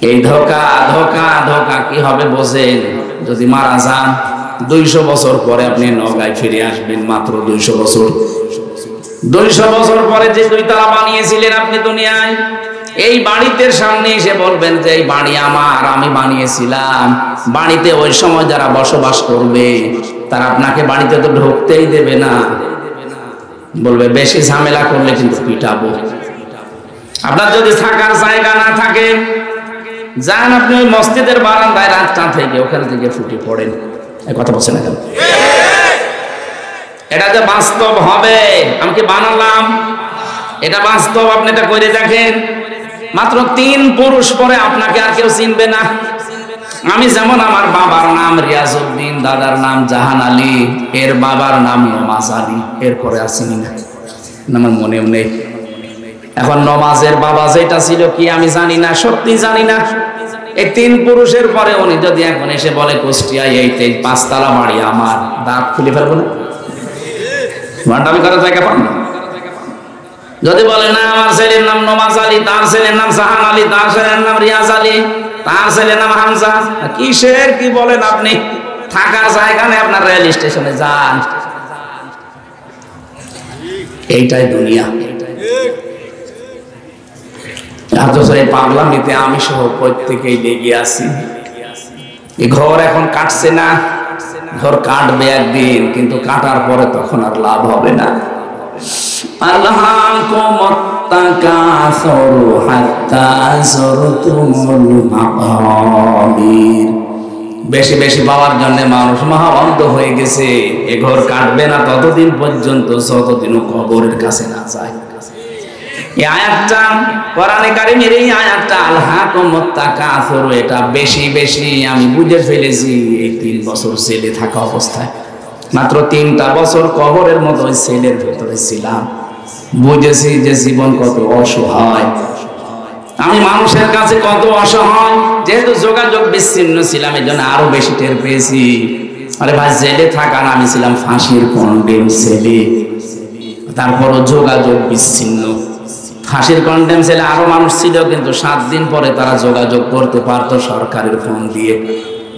এই ধোঁকা ধোঁকা ধোঁকা কি হবে বোঝেন? যদি মারা যান 200 বছর পরে আপনি নওগাঁয় ফিরে আসবেন, মাত্র 200 বছর। 200 বছর পরে যে 2 তালা বানিয়েছিলেন আপনি দুনিয়ায়, এই বাড়িতে সামনে এসে বলবেন যে এই বাড়ি আমার, আমি বানিয়েছিলাম। বাড়িতে ওই সময় যারা বসবাস করবে তারা আপনাকে বাড়িতে তো ঢুকতেই দেবে না, বলবে বেশি ঝামেলা করলে কিন্তু পিটাবো। আপনার যদি থাকার জায়গা না থাকে, যান আপনি ওই মসজিদের বারান্দায় রাতটা থেকে ওখান থেকে ফুটে পড়েন। এই কথা বলছে না কেন? এটা যে বাস্তব হবে, আমি কি বানালাম? এটা বাস্তব, আপনি এটা করে দেখেন। মাত্র 3 পুরুষ পরে আপনাকে আর কেউ চিনবে না। আমি যেমন, আমার বাবার নাম রিয়াজউদ্দিন, দাদার নাম জাহান আলী, এর বাবার নাম নমাজ আলী, এরপরে আর চিনি না, আমার মনেও নেই। এখন নমাজের বাবা যেটা ছিল কি আমি জানি না, সত্যি জানি না। এই 3 পুরুষের পরে উনি যদি এখন এসে বলে কুষ্টিয়ায় এই 5 তালা বাড়ি আমার, দাঁত খুলে ফেলবো না? ভান্ডামি করার জায়গা পান না। যদি বলে না আমার ছেলের নাম নমাজ আলী, তার ছেলের নাম জাহান আলী, তার ছেলের নাম রিয়াজ আলী, তার ছেলের নাম হামজা, কিসের কি বলেন আপনি? থাকার জায়গা নেই, আপনার রেল স্টেশনে যান। এইটাই দুনিয়া। অথচ এই পাগলামিতে আমি সহ প্রত্যেকেই লেগে আছি। এই ঘর এখন কাটছে না, ঘর কাটবে একদিন, কিন্তু কাটার পরে তখন আর লাভ হবে না। বেশি বেশি পাওয়ার জন্য মানুষ মহাবন্ধ হয়ে গেছে। এ ঘর কাটবে না ততদিন পর্যন্ত যতদিন কবরের কাছে না যায়। এই আয়াতটা, কোরআনে কারিমের এই আয়াতটা আলহাকুমুত তাকাসুর, এটা বেশি বেশি আমি বুঝে ফেলেছি এই 3 বছর ছেলে থাকা অবস্থায়। মাত্র 3টা বছর কবরের মতো ওই ছেলের ভেতরে ছিলাম, বুঝেছি যে জীবন কত অসহায়, আমি মানুষের কাছে কত অসহায়। যেহেতু যোগাযোগ বিচ্ছিন্ন ছিলাম, এই জন্য আরো বেশি টের পেয়েছি। আরে ভাই, জেলে থাকা না, আমি ছিলাম ফাঁসির কন্ডেম ছেলে, তারপরও যোগাযোগ বিচ্ছিন্ন। ফাঁসির কন্ডেম ছেলে আরো মানুষ ছিল, কিন্তু 7 দিন পরে তারা যোগাযোগ করতে পারতো সরকারের ফোন দিয়ে।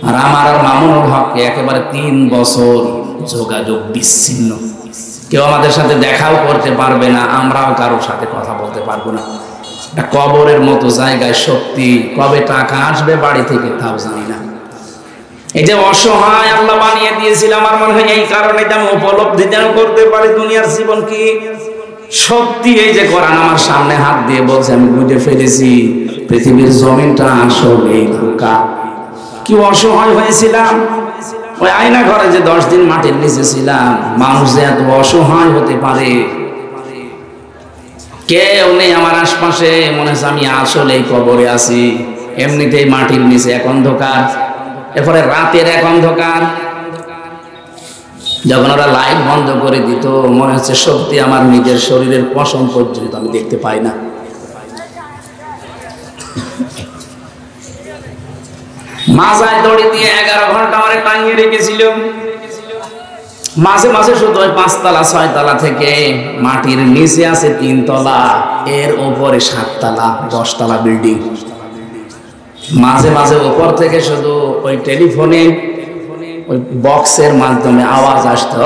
আর আমার আর মামুনুল হককে একেবারে 3 বছর যোগাযোগ বিচ্ছিন্ন। কেউ আমাদের সাথে দেখাও করতে পারবে না, আমরাও কারোর সাথে কথা বলতে পারবো না। কবরের মতো জায়গায় সত্যি কবে টাকা আসবে বাড়ি থেকে তাও জানি না। এই যে অসহায় আল্লাহ বানিয়ে দিয়েছিল, আমার মনে হয় এই কারণে আমি উপলব্ধি যেন করতে পারি দুনিয়ার জীবন কি সত্যি। এই যে কোরআন আমার সামনে হাত দিয়ে বলছে, আমি বুঝে ফেলেছি পৃথিবীর জমিনটা আসলে ধোঁকা। কি অসহায় হয়েছিলাম ওই আয়না ঘরে যে 10 দিন মাটির নিচে ছিলাম। মানুষ যে এত অসহায় হতে পারে, কেউ নেই আমার আশপাশে, মনে হচ্ছে আমি আসলে কবরে আছি। এমনিতেই মাটির নিচে এক অন্ধকার, এরপরে রাতের এক অন্ধকার। যখন ওরা লাইট বন্ধ করে দিত মনে হচ্ছে সত্যি আমার নিজের শরীরের পশম পর্যন্ত আমি দেখতে পাই না। মাজায় দড়ি দিয়ে 11 ঘন্টা আমার টাঙিয়ে রেখেছিল। মাঝে মাঝে শুধু ওই 5 তলা 6 তলা থেকে মাটির নিচে আছে 3 তলা, এর উপরে 7 তলা 10 তলা বিল্ডিং। মাঝে মাঝে উপর থেকে শুধু ওই টেলিফোনে ওই বক্সের মাধ্যমে আওয়াজ আসতো,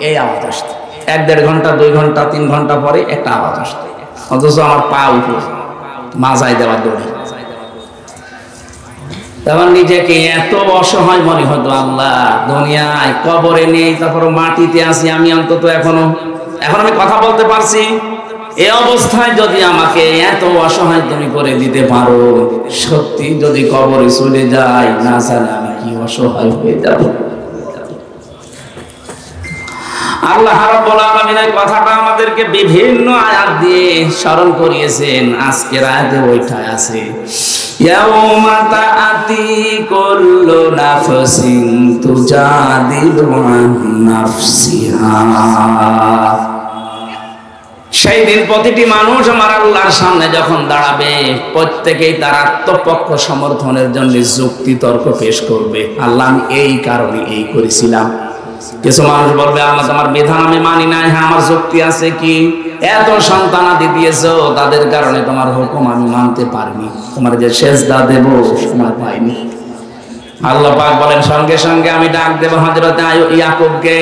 এই আওয়াজ আসতো। 1-1.5 ঘন্টা 2 ঘন্টা 3 ঘন্টা পরে একটা আওয়াজ আসতো, অথচ আমার পা উপর মাজায় দেওয়া দড়ি। তখন নিজেকে এত অসহায় মনে হতো, আল্লাহ দুনিয়ায় কবরে নেই, তারপর মাটিতে আছি আমি, অন্তত এখন আমি কথা বলতে পারছি। এই অবস্থায় যদি আমাকে এত অসহায় তুমি করে দিতে পারো, সত্যি যদি কবরে চলে যাই, না জানি আমি কি অসহায় হয়ে যাব। আল্লাহ রাব্বুল আলামিন এই কথাটা আমাদেরকে বিভিন্ন আয়াত দিয়ে স্মরণ করিয়েছেন। আজকের আয়াতে ওইটা আছে, ইয়াউমা তাআতি কুল্লু নাফসিন তুজাদিলু আন নাফসিহা। সেই দিন প্রতিটি মানুষ আমার আল্লাহর সামনে যখন দাঁড়াবে, প্রত্যেকেই তার আত্মপক্ষ সমর্থনের জন্য যুক্তি তর্ক পেশ করবে। আল্লাহ আমি এই কারণে এই করেছিলাম। কিছু মানুষ বলবে, আল্লাহ তোমার বিধান আমি মানি নাই, হ্যাঁ আমার যুক্তি আছে, কি এত সন্তানাদি দিয়েছো, তাদের কারণে তোমার হুকুম আমি মানতে পারিনি, তোমার যে সেজদা দেব সময় পাইনি। আল্লাহ পাক বলেন, সঙ্গে সঙ্গে আমি ডাক দেব হযরত ইয়াকুবকে।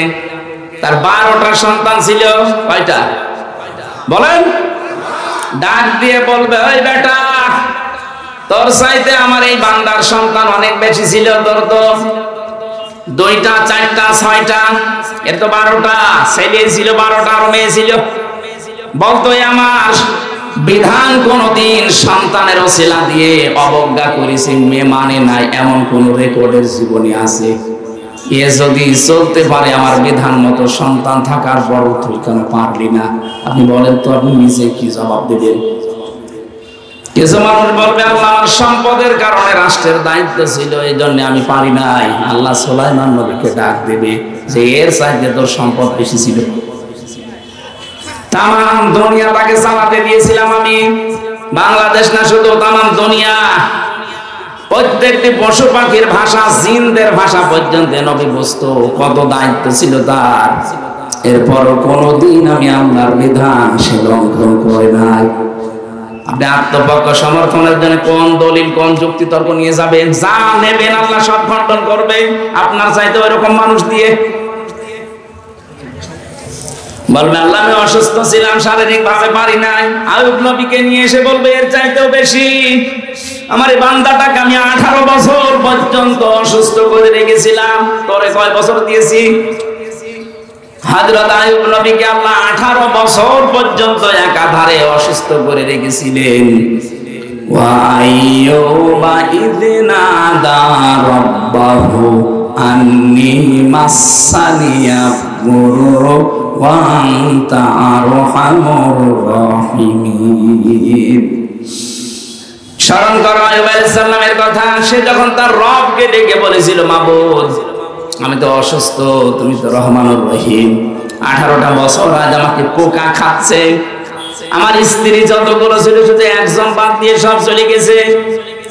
তার 12টা সন্তান ছিল, কয়টা বলেন? ডাক দিয়ে বলবে, ওই বেটা, তোর চাইতে আমার এই বান্দার সন্তান অনেক বেশি ছিল। তোর তো 2টা 4টা 6টা, এর তো 12টা ছেলে ছিল, 12টা আর মেয়ে ছিল। বলতো আমার বিধান কোনদিন সন্তানের ওসিলা দিয়ে অবজ্ঞা করেছে, মেয়ে মানে নাই, এমন কোন রেকর্ডের জীবনে আছে? এ যদি চলতে পারে আমার বিধান মতো, সন্তান থাকার পর তুই কেন পারলি না? আপনি বলেন তো, আপনি নিজে কি জবাব দেবেন? কিছু মানুষ বলবে, আল্লাহ আমার সম্পদের কারণে রাষ্ট্রের দায়িত্ব ছিল, এই জন্য আমি পারি নাই। আল্লাহ সুলাইমান নবীকে ডাক দেবে যে এর চাইতে তোর সম্পদ বেশি ছিল। তামাম দুনিয়া তাকে চালাতে দিয়েছিলাম আমি। বাংলাদেশ না, শুধু তামাম দুনিয়া, প্রত্যেকটি পশু পাখির ভাষা, জিনদের ভাষা পর্যন্ত নবী বুঝতো, কত দায়িত্ব ছিল তার। এরপরও কোনদিন আমি আল্লাহর বিধান সে লঙ্ঘন করে নাই। আপনি আত্মপক্ষ সমর্থনের জন্য কোন দলিল, কোন যুক্তি তর্ক নিয়ে যাবেন? যা নেবেন আল্লাহ সব খণ্ডন করবে, আপনার চাইতে ওইরকম মানুষ দিয়ে। বলবে, আল্লাহ আমি অসুস্থ ছিলাম, শারীরিক ভাবে পারি নাই। আইয়ুব নবীকে নিয়ে এসে বলবে, এর চাইতেও বেশি। আমার এই বান্দাটাকে আমি 18 বছর পর্যন্ত অসুস্থ করে রেখেছিলাম, তোরে কয় বছর দিয়েছি? হযরত আইয়ুব নবীকে আল্লাহ 18 বছর পর্যন্ত একাধারে অসুস্থ করে রেখেছিলেন। ওয়া আইয়ুবা ইযনাদা রাব্বাহু আন্নী মাসানিয়া গুরু ওয়া আনতা আরহামুর রাহিমিন। স্মরণ করো আইয়ুব আলাইহিস সালামের কথা। সে যখন তার রবকে ডেকে বলেছিল, মাবুদ আমি তো অসুস্থ, তুমি তো রহমানুর রহিম, 18টা বছর আজ আমাকে পোকা খাচ্ছে। আমার স্ত্রী যতগুলো ছিল শুধু একজন বাদ দিয়ে সব চলে গেছে।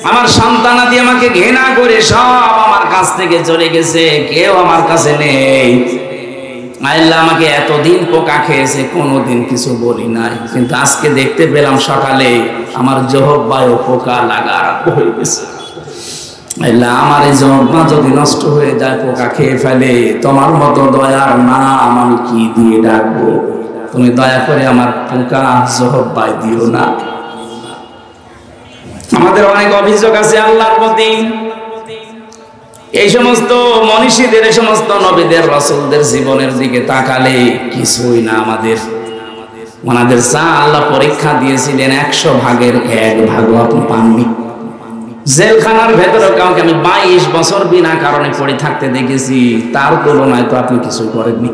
আমার সন্তানাদি আমাকে ঘৃণা করে সব আমার কাছ থেকে চলে গেছে, কেউ আমার কাছে নেই। আল্লাহ আমাকে এতদিন পোকা খেয়েছে, কোনোদিন কিছু বলি নাই, কিন্তু আজকে দেখতে পেলাম সকালে আমার জহব্বায়ও পোকা লাগা আরম্ভ হয়ে গেছে। আল্লাহ আমার এই জহব্বা যদি নষ্ট হয়ে যায়, পোকা খেয়ে ফেলে, তোমার মতো দয়ার নাম আমি কি দিয়ে ডাকবো? তুমি দয়া করে আমার পোকা জহব্বায় দিও না। আমাদের অনেক অভিযোগ আছে আল্লাহর প্রতি। এই সমস্ত মনীষীদের, এই সমস্ত নবীদের, রাসূলদের জীবনের দিকে তাকালে কিছুই না। ওনাদের যা আল্লাহ পরীক্ষা দিয়েছিলেন 100 ভাগের 1 ভাগও আপনি পাননি। জেলখানার ভেতরে কাউকে আমি 22 বছর বিনা কারণে পড়ে থাকতে দেখেছি, তার তুলনায় তো আপনি কিছু করেননি।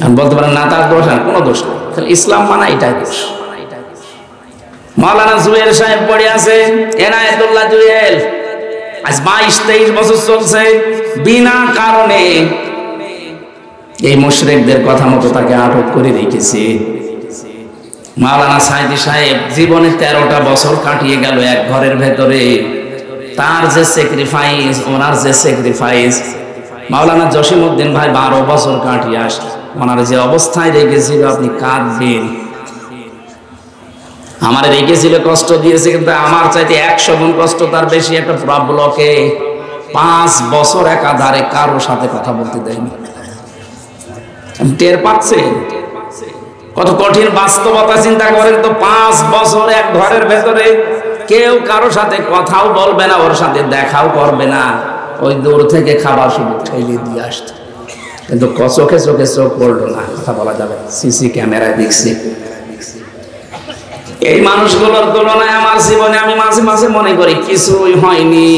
আমি বলতে পারেন না তার দোষ, আর কোনো দোষ নেই, খালি ইসলাম মানা এটাই দোষ। মাওলানা জুয়েল সাহেব পড়ে আছে, এনায়েতুল্লাহ জুয়েল, আজ 22-23 বছর চলছে বিনা কারণে। এই মুশরিকদের কথা মতো তাকে আটক করে রেখেছে। মাওলানা সাইদি সাহেব জীবনে 13টা বছর কাটিয়ে গেল এক ঘরের ভেতরে। তার যে স্যাক্রিফাইস, ওনার যে স্যাক্রিফাইস, মাওলানা জসিমউদ্দিন ভাই 12 বছর কাটিয়ে আসে। ওনার যে অবস্থায় রেখেছিল আপনি কাঁদবেন। আমার রেখেছিল, কষ্ট দিয়েছে, কিন্তু আমার চাইতে 100 গুণ কষ্ট তার বেশি। একটা ব্লকে 5 বছর একাধারে কারোর সাথে কথা বলতে দেয়নি। টের পাচ্ছেন কত কঠিন বাস্তবতা? চিন্তা করেন তো, 5 বছর এক ঘরের ভেতরে কেউ কারোর সাথে কথাও বলবে না, ওর সাথে দেখাও করবে না, ওই দূর থেকে খাবার শুধু ঠেলে দিয়ে আসতো। কিন্তু চোখে চোখে চোখ পড়লো না, কথা বলা যাবে, সিসি ক্যামেরায় দেখছি। এই মানুষগুলোর তুলনায় আমার জীবনে আমি মাঝে মাঝে মনে করি কিছুই হয়নি।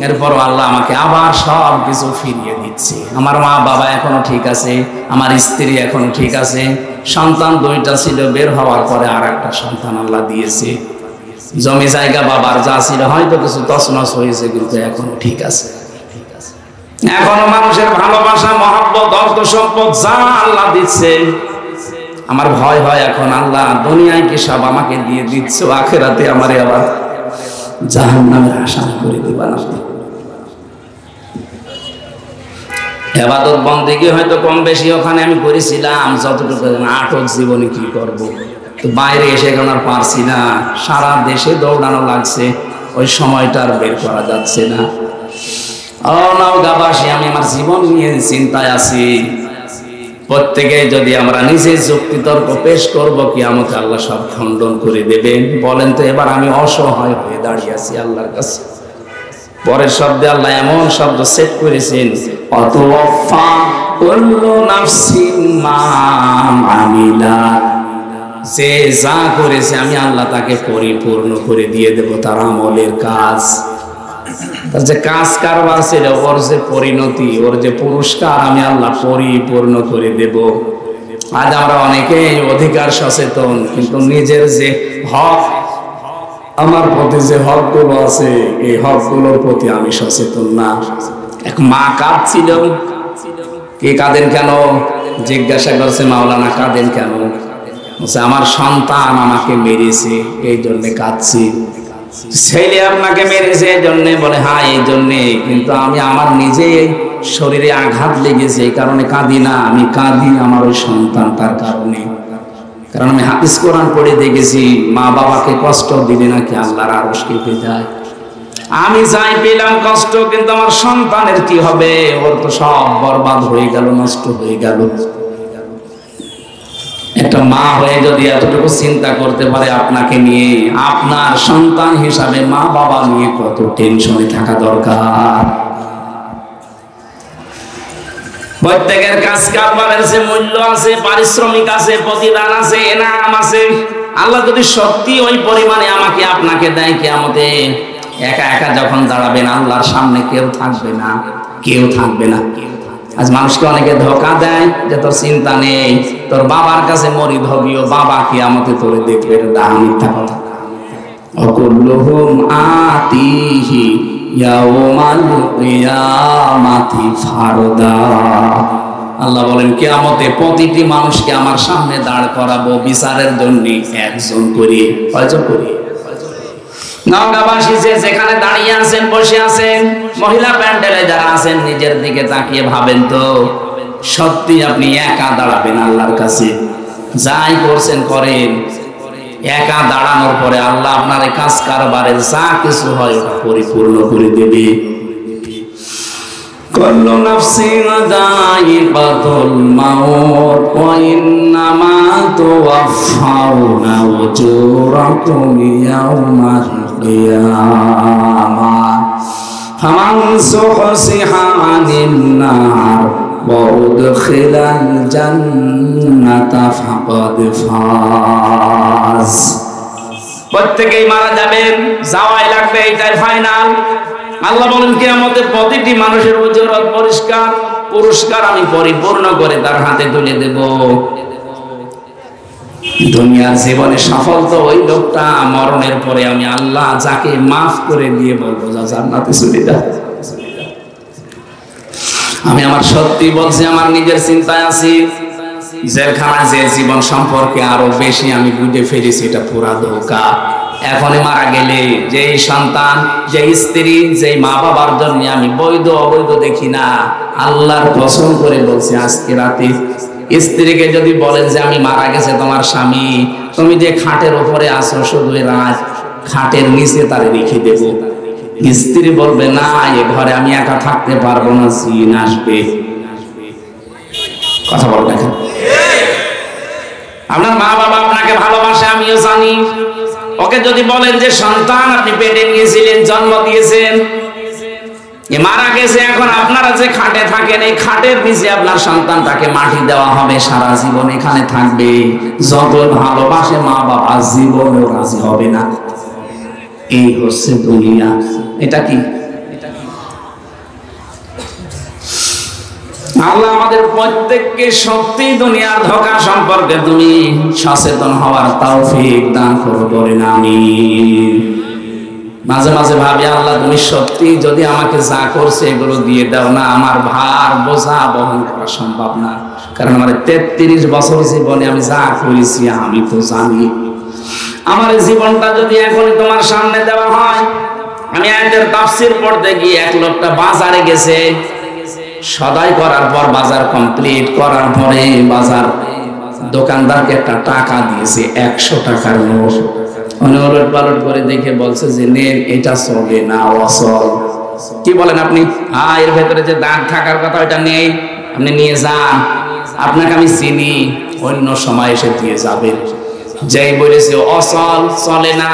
এরপর আল্লাহ আমাকে আবার সব কিছু ফিরিয়ে দিচ্ছে। আমার মা বাবা এখনো ঠিক আছে, আমার স্ত্রী এখনো ঠিক আছে, সন্তান 2টা ছিল, বের হওয়ার পরে আর একটা সন্তান আল্লাহ দিয়েছে। জমি জায়গা বাবার যা ছিল হয়তো কিছু তছনছ হয়েছে, কিন্তু এখনো ঠিক আছে। এখনো মানুষের ভালোবাসা, মহব্বত, অর্থ সম্পদ যা আল্লাহ দিচ্ছে, আমার ভয় হয় এখন, আল্লাহ দুনিয়ায় কি সব আমাকে দিয়ে দিচ্ছ, আখেরাতে আমারে আবার জাহান্নামের আসামি করে দিবা না। ইবাদত বন্দেগী হয়তো কম বেশি ওখানে আমি করেছিলাম যতটুকু, আটক জীবনে কি করব। তো বাইরে এসে এখন আর পারছি না, সারা দেশে দৌড়ানো লাগছে, ওই সময়টা আর বের করা যাচ্ছে না। নওগাঁবাসী, আমি আমার জীবন নিয়ে চিন্তায় আছি। প্রত্যেকে যদি আমরা নিজে যুক্তিতর্ক পেশ করব, কিয়ামতে আল্লাহ সব খণ্ডন করে দেবেন। বলেন তো, এবার আমি অসহায় হয়ে দাঁড়িয়ে আছি আল্লাহর কাছে। পরের শব্দে আল্লাহ এমন শব্দ সেট করেছেন, অতওয়াফা কুল্লু নাফসিন মা আমিলাত, যে যা করেছে আমি আল্লাহ তাকে পরিপূর্ণ করে দিয়ে দেব তার আমলের কাজ। তার যে কাজ কারবার ছিল, ওর যে পরিণতি, ওর যে পুরস্কার আমি আল্লাহ পরিপূর্ণ করে দেব। আজ আমরা অনেকেই অধিকার সচেতন, কিন্তু নিজের যে হক, আমার প্রতি যে হকগুলো আছে, এই হকগুলোর প্রতি আমি সচেতন না। এক মা কাঁদছিল, কে কাঁদেন কেন জিজ্ঞাসা করছে মাওলানা, কাঁদেন কেন? বলছে আমার সন্তান আমাকে মেরেছে, এই জন্য কাঁদছি। ছেলে আপনাকে মেরেছে এই জন্যে? বলে হ্যাঁ এই জন্যে, কিন্তু আমি আমার নিজে শরীরে আঘাত লেগেছে, এই কারণে কাঁদি না। আমি কাঁদি আমার ওই সন্তানটার কারণে, কারণ আমি হাদিস কোরআন পড়ে দেখেছি, মা বাবাকে কষ্ট দিলে নাকি আল্লাহর আরশ কেঁপে যায়। আমি যাই পেলাম কষ্ট, কিন্তু আমার সন্তানের কি হবে? ওর তো সব বরবাদ হয়ে গেল, নষ্ট হয়ে গেল। একটা মা হয়ে যদি এতটুকু চিন্তা করতে পারে আপনাকে নিয়ে, আপনার সন্তান হিসাবে মা বাবা নিয়ে কত টেনশনে থাকা দরকার। প্রত্যেকের কাজ কারবারের যে মূল্য আছে, পারিশ্রমিক আছে, প্রতিদান আছে, এনাম আছে। আল্লাহ যদি সত্যি ওই পরিমাণে আমাকে আপনাকে দেয়, কিয়ামতে একা একা যখন দাঁড়াবেন আল্লাহর সামনে, কেউ থাকবে না, কেউ থাকবে না। আজ মানুষকে অনেকে ধোঁকা দেয় যে তোর চিন্তা নেই, তোর বাবার কাছে মরিদ হবিও, বাবা কিয়ামতে তোরে দেখবে, এটা মিথ্যা কথা। অকুল্লুহুম আতিহি ইয়াউমাল কিয়ামাতি ফারদা। আল্লাহ বলেন কিয়ামতে প্রতিটি মানুষকে আমার সামনে দাঁড় করাবো বিচারের জন্য, একজন করে। কয়জন করে? নওগাঁবাসী যে যেখানে দাঁড়িয়ে আছেন, বসে আছেন, মহিলা প্যান্ডেলে যারা আছেন, নিজের দিকে তাকিয়ে ভাবেন তো, সত্যি আপনি একা দাঁড়াবেন আল্লাহর কাছে? যাই করছেন করেন, একা দাঁড়ানোর পরে আল্লাহ আপনার এই কাজ কারবারে যা কিছু হয় ওটা পরিপূর্ণ করে দেবে। কুল্লু নাফসিন যায়িকাতুল মাউত ওয়া ইন্নামা তুওয়াফাউনা উজুরাকুম ইয়াওমাল কিয়ামা ফামান যুহজিহা আনিন নার ওয়া উদখিলাল জান্নাতা ফাকাদ ফাজ। প্রত্যেকেই মারা যাবেন, যাওয়াই লাগবে, এটাই ফাইনাল। আল্লাহ বলেন কিয়ামতে প্রতিটি মানুষের উজরত পরিষ্কার, পুরস্কার আমি পরিপূর্ণ করে তার হাতে তুলে দেব। দুনিয়ার জীবনে সফল তো ওই লোকটা, মরণের পরে আমি আল্লাহ যাকে মাফ করে দিয়ে বলবো যা জান্নাতে চলে যা। আমি আমার সত্যি বলছি, আমার নিজের চিন্তায় আছি, জেলখানায় যে জীবন সম্পর্কে আরো বেশি আমি বুঝে ফেলেছি এটা পুরা ধোঁকা। এখনই মারা গেলে যেই সন্তান, যে স্ত্রী, যে মা বাবার জন্য আমি বৈধ অবৈধ দেখি না, আল্লাহর কসম করে বলছি আজকে রাতে স্ত্রীকে যদি বলেন যে আমি মারা গেছে তোমার স্বামী, তুমি যে খাটের উপরে আসো শুধু রাত খাটের নিচে তারে রেখে দেব, স্ত্রী বলবে না এ ঘরে আমি একা থাকতে পারবো না, জিন আসবে। কথা বল দেখেন, আপনার মা বাবা আপনাকে ভালোবাসে, আমিও জানি। ওকে যদি বলেন যে সন্তান আপনি পেটে নিয়েছিলেন, জন্ম দিয়েছেন, এ মারা গেছে, এখন আপনারা যে খাটে থাকেন এই খাটের নিচে আপনার সন্তানটাকে মাটি দেওয়া হবে, সারা জীবন এখানে থাকবে। যত ভালোবাসে মা বাবা জীবনও রাজি হবে না। এই হচ্ছে দুনিয়া। এটা কি? আল্লাহ আমাদের প্রত্যেককে সত্যি দুনিয়ার ধোঁকা সম্পর্কে তুমি সচেতন হওয়ার তৌফিক দান করো বলেন আমিন। মাঝে মাঝে ভাবি আল্লাহ তুমি সত্যি যদি আমাকে যা করছে এগুলো দিয়ে দাও না, আমার ভার বোঝা বহন করা সম্ভব না। কারণ আমার 33 বছর জীবনে আমি যা করেছি আমি তো জানি। আমার জীবনটা যদি এখনই তোমার সামনে দেওয়া হয়, আমি আয়াতের তাফসীর পড়তে গিয়ে এক লোকটা বাজারে গেছে, সদাই করার পর বাজার কমপ্লিট করার পরে বাজার দোকানদারকে একটা টাকা দিয়েছে, 100 টাকার নোট। উনি ওলট পালট করে দেখে বলছে যে নেন, এটা চলে না, অচল। কি বলেন আপনি? এর ভেতরে যে দাগ থাকার কথা ওটা নেই, আপনি নিয়ে যান, আপনাকে আমি চিনি, অন্য সময় এসে দিয়ে যাবেন। যেই বলেছে অচল, চলে না,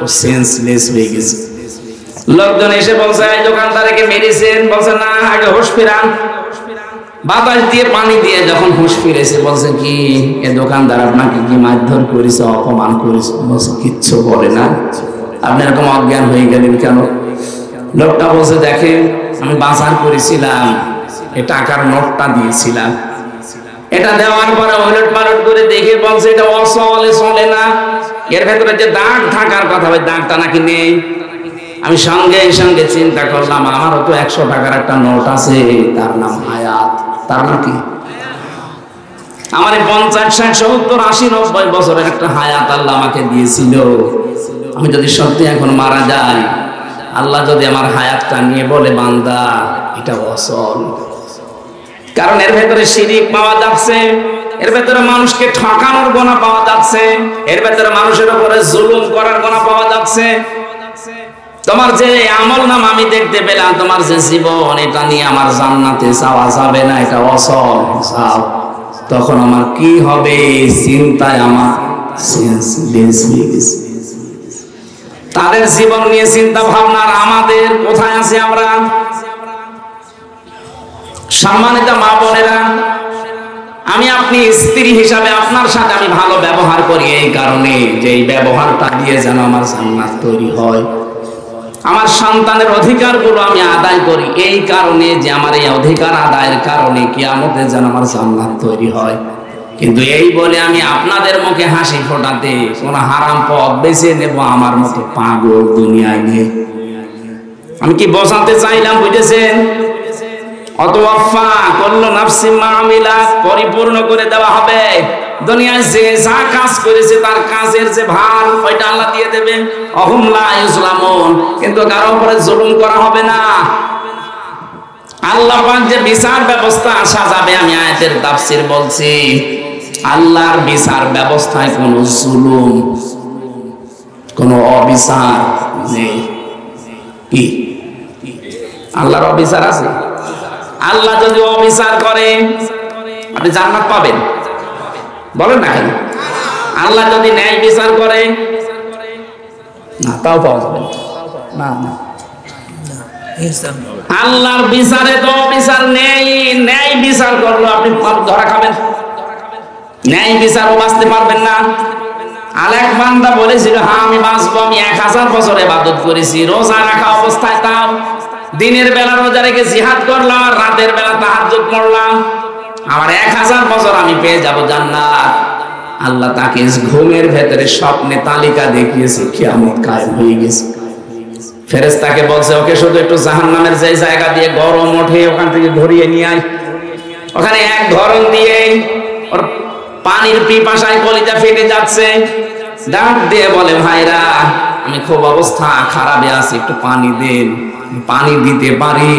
ও সেন্সলেস হয়ে গেছে। লোকজন এসে বলছে এই দোকানদারকে মেডিসিন, বলছে না আগে হুঁশ ফিরান। বাতাস দিয়ে পানি দিয়ে যখন হুঁশ ফিরেছে বলছে কি এ দোকানদার আপনাকে কি মারধর করেছে, অপমান করেছে? বলছে কিচ্ছু বলে না। আপনি এরকম অজ্ঞান হয়ে গেলেন কেন? লোকটা বলছে দেখেন আমি বাজার করেছিলাম, এ টাকার নোটটা দিয়েছিলাম, এটা দেওয়ার পরে ওলট পালট করে দেখে বলছে এটা অচলে, চলে না। এর ভেতরে যে দাগ থাকার কথা ওই দাগটা নাকি নেই। আমি সঙ্গে সঙ্গে চিন্তা করলাম আমারও তো 100 টাকার একটা নোট আছে, তার নাম হায়াত। তার নাম কি? আমার 50, 60, 70, 80, 90 বছরের একটা হায়াত আল্লাহ আমাকে দিয়েছিল। আমি যদি সত্যি এখন মারা যাই, আল্লাহ যদি আমার হায়াতটা নিয়ে বলে বান্দা এটা অচল, কারণ এর ভেতরে শিরিক পাওয়া যাচ্ছে, এর ভেতরে মানুষকে ঠকানোর গোনা পাওয়া যাচ্ছে, এর ভেতরে মানুষের উপরে জুলুম করার গোনা পাওয়া যাচ্ছে। তোমার যে আমল নাম আমি দেখতে পেলাম, তোমার যে জীবন, এটা নিয়ে আমার জান্নাতে যাওয়া যাবে না, এটা অচল, যাও। তখন আমার কি হবে? চিন্তায় আমার সেন্সলেস হয়ে গেছে। তাদের জীবন নিয়ে চিন্তা ভাবনা, আর আমাদের কোথায় আছে আমরা? সম্মানিত মা বোনেরা, আমি আপনি স্ত্রী হিসাবে আপনার সাথে আমি ভালো ব্যবহার করি এই কারণে যে এই ব্যবহারটা দিয়ে যেন আমার জান্নাত তৈরি হয়। আমার সন্তানের অধিকারগুলো আমি আদায় করি এই কারণে যে আমার এই অধিকার আদায়ের কারণে কিয়ামতে যেন আমার জান্নাত তৈরি হয়। কিন্তু এই বলে আমি আপনাদের মুখে হাসি ফোটাতে কোন হারাম পথ বেছে নেব আমার মতো পাগল দুনিয়ায় নিয়ে আমি কি বোঝাতে চাইলাম? বুঝেছেন? অতওয়াফা কুল্লু নাফসিন মা আমিলাত, পরিপূর্ণ করে দেওয়া হবে। দুনিয়ায় যে যা কাজ করেছে তার কাজের যে ভার ওইটা আল্লাহ দিয়ে দেবেন। অহুম লা ইউজলামুন, কিন্তু কারো উপরে জুলুম করা হবে না। আল্লাহ পাক যে বিচার ব্যবস্থা সাজাবে, আমি আয়াতের তাফসীর বলছি, আল্লাহর বিচার ব্যবস্থায় কোনো জুলুম, কোনো অবিচার নেই। কি আল্লাহর অবিচার আছে? আল্লাহ যদি অবিচার করে আপনি জান্নাত পাবেন? বলেন না কেন? আল্লাহ যদি ন্যায় বিচার করে না, তাও পাওয়া যাবে না। না, আল্লাহর বিচারে তো বিচার নেই। ন্যায় বিচার করলো আপনি ধরা খাবেন, ন্যায় বিচারও বাঁচতে পারবেন না। আলেক বান্দা বলেছিল, হ্যাঁ আমি বাঁচবো, আমি 1000 বছর ইবাদত করেছি, রোজা রাখা অবস্থায়, তাও দিনের বেলা রোজা রেখে জিহাদ করলাম, আর রাতের বেলা তাহাজ্জুদ পড়লাম, আমার 1000 বছর আমি পেয়ে যাব জান্নাত। আল্লাহ তাকে ঘুমের ভেতরে স্বপ্নে তালিকা দেখিয়েছে, কিয়ামত কায়েম হয়ে গেছে। ফেরেশতাকে বলছে, ওকে শুধু একটু জাহান্নামের যে জায়গা দিয়ে গরম ওঠে ওখান থেকে ধরিয়ে নিয়ে আয়। ওখানে এক ধরন দিয়ে ওর পানির পিপাসায় কলিজা ফেটে যাচ্ছে, ডাক দিয়ে বলে, ভাইরা আমি খুব অবস্থা খারাপে আছি, একটু পানি দেন। পানি দিতে পারি,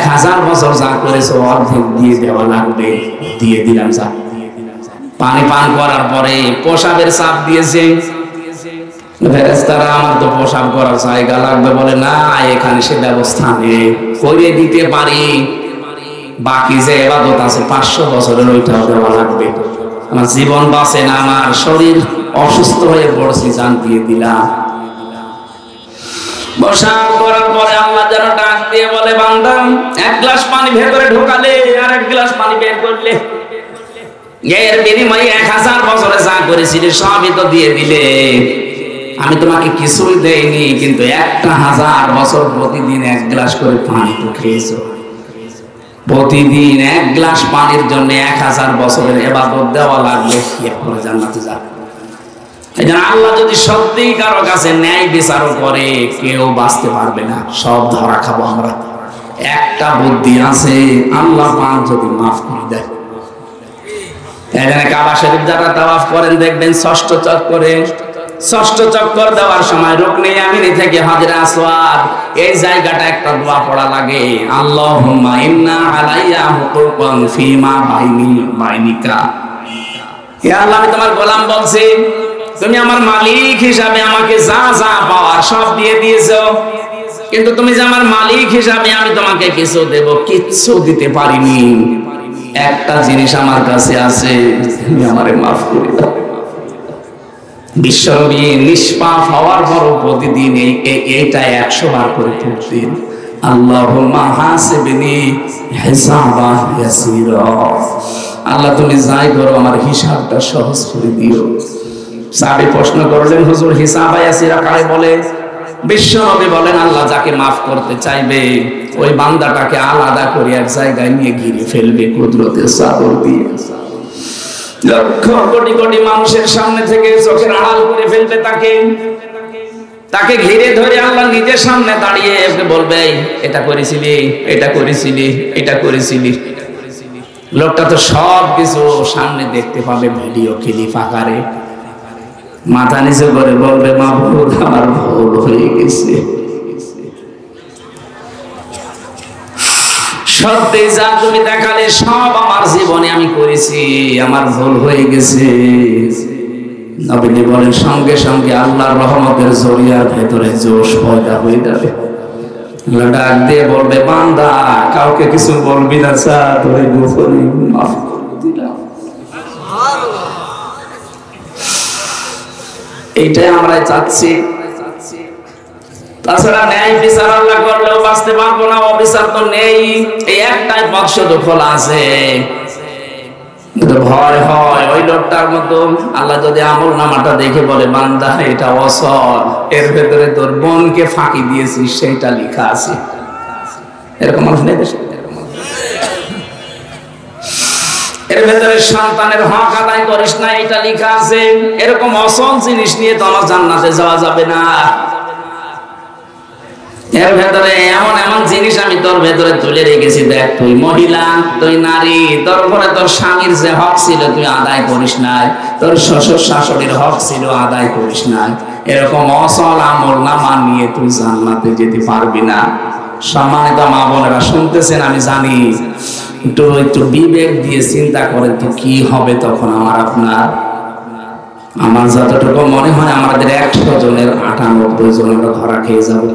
1000 বছর যা করেছো অর্ধেক দিয়ে দেওয়া লাগবে। দিয়ে দিলাম। যা পানি পান করার পরে পেশাবের চাপ দিয়েছে। ফেরেশতারা, আমার তো পেশাব করার জায়গা লাগবে। বলে, না, এখানে সে ব্যবস্থা নেই, করে দিতে পারি, বাকি যে ইবাদত আছে 500 বছরের ওইটাও দেওয়া লাগবে। আমার জীবন বাঁচে না, আমার শরীর অসুস্থ হয়ে পড়ছি, জান দিয়ে দিলাম। পেশাব করার পরে আল্লাহ যেন ডাক দিয়ে বলে, বান্দা 1 গ্লাস পানি ভেতরে ঢোকালে আর 1 গ্লাস পানি বের করলে, এর বিনিময়ে 1000 বছরে যা করেছিলে সবই তো দিয়ে দিলে। আমি তোমাকে কিছুই দেইনি, কিন্তু 1000 বছর প্রতিদিন 1 গ্লাস করে পানি তো খেয়েছো। প্রতিদিন 1 গ্লাস পানির জন্য 1000 বছরের ইবাদত দেওয়া লাগবে, এরপরে জান্নাতে যাবে। এই জন্য আল্লাহ যদি সত্যিই কারো কাছে ন্যায় বিচারও করে, কেউ বাঁচতে পারবে না, সব ধরা খাবো আমরা। একটা বুদ্ধি আছে, আল্লাহ পাক যদি মাফ করে দেয়। এখানে কাবা শরীফ যারা তাওয়াফ করেন দেখবেন, ষষ্ঠ চক্কর দেওয়ার সময় রুকনে ইয়ামিনী থেকে হাজরে আসওয়াদ এই জায়গাটা একটা দোয়া পড়া লাগে, আল্লাহুম্মা ইন্না আলাইয়া হুকুকান ফিমা বাইনিকা। হে আল্লাহ, আমি তোমার গোলাম বলছি, তুমি আমার মালিক হিসাবে আমাকে যা যা পাওয়ার সব দিয়ে দিয়েছো, কিন্তু তুমি যে আমার মালিক হিসাবে আমি তোমাকে কিছু দেব, কিচ্ছু দিতে পারিনি। একটা জিনিস আমার কাছে আছে, তুমি আমারে মাফ করে দাও। বিশ্বনবী নিষ্পাপ হওয়ার পর প্রতিদিন এইটা 100 বার করে পড়তেন, আল্লাহুম্মা হাসিবনি হিসাবান ইয়াসীরা। আল্লাহ তুমি যাই করো আমার হিসাবটা সহজ করে দিও। সাহাবী প্রশ্ন করলেন, হুজুর হিসাব ইয়াসীরা কারে বলে? বিশ্বনবী বলেন, আল্লাহ যাকে মাফ করতে চাইবে ওই বান্দাটাকে আলাদা করে এক জায়গায় নিয়ে ঘিরে ফেলবে কুদরতের চাদর দিয়ে। লক্ষ কোটি কোটি মানুষের সামনে থেকে চোখের আড়াল করে ফেলবে তাকে ঘিরে ধরে আল্লাহ নিজের সামনে দাঁড়িয়ে বলবে, এটা করেছিলি, এটা করেছিলি, এটা করেছিলি। লোকটা তো সব কিছু সামনে দেখতে পাবে ভিডিও ক্লিপ আকারে। মাথা নিচে করে বলবে, মাবুদ আমার ভুল হয়ে গেছে। সত্যি যা তুমি দেখালে সব আমার জীবনে আমি করেছি, আমার ভুল হয়ে গেছে। নবী বলেন, সঙ্গে সঙ্গে আল্লাহর রহমতের জরিয়ার ভেতরে জোশ পয়দা হয়ে যাবে। আল্লাহ ডাক দিয়ে বলবে, বান্দা কাউকে কিছু বলবি না, চা ধরে গোপনে মাফ করে দিলাম। এইটাই আমরা চাচ্ছি। তাছাড়া ন্যায় বিচার আল্লাহ করলেও বাঁচতে পারবো না, অবিচার তো নেই। এই একটাই পথ শুধু খোলা আছে, ভয় হয় ওই লোকটার মতো। আল্লাহ যদি আমল নামাটা দেখে বলে, বান্দা এটা অসল, এর ভেতরে তোর বোনকে ফাঁকি দিয়েছিস সেইটা লেখা আছে, এরকম মানুষ নেই দেশে। এর ভেতরে সন্তানের হক আদায় করিস না, এটা লেখা আছে। এরকম অসল জিনিস নিয়ে তো আমার জান্নাতে যাওয়া যাবে না। এর ভেতরে এমন এমন জিনিস আমি তোর ভেতরে তুলে রেখেছি, দেখ তুই মহিলা, তুই নারী, তোর উপরে তোর স্বামীর যে হক ছিল তুই আদায় করিস নাই, তোর শ্বশুর শাশুড়ির হক ছিল আদায় করিস নাই। এরকম অসল আমল নামা নিয়ে তুই জান্নাতে যেতে পারবি না। সম্মানিত মা বোনেরা শুনতেছেন, আমি জানি, একটু বিবেক দিয়ে চিন্তা করেন তো কি হবে তখন আমার যতটুকু মনে হয় আমাদের 100 জনের 98 জন আমরা ধরা খেয়ে যাবো।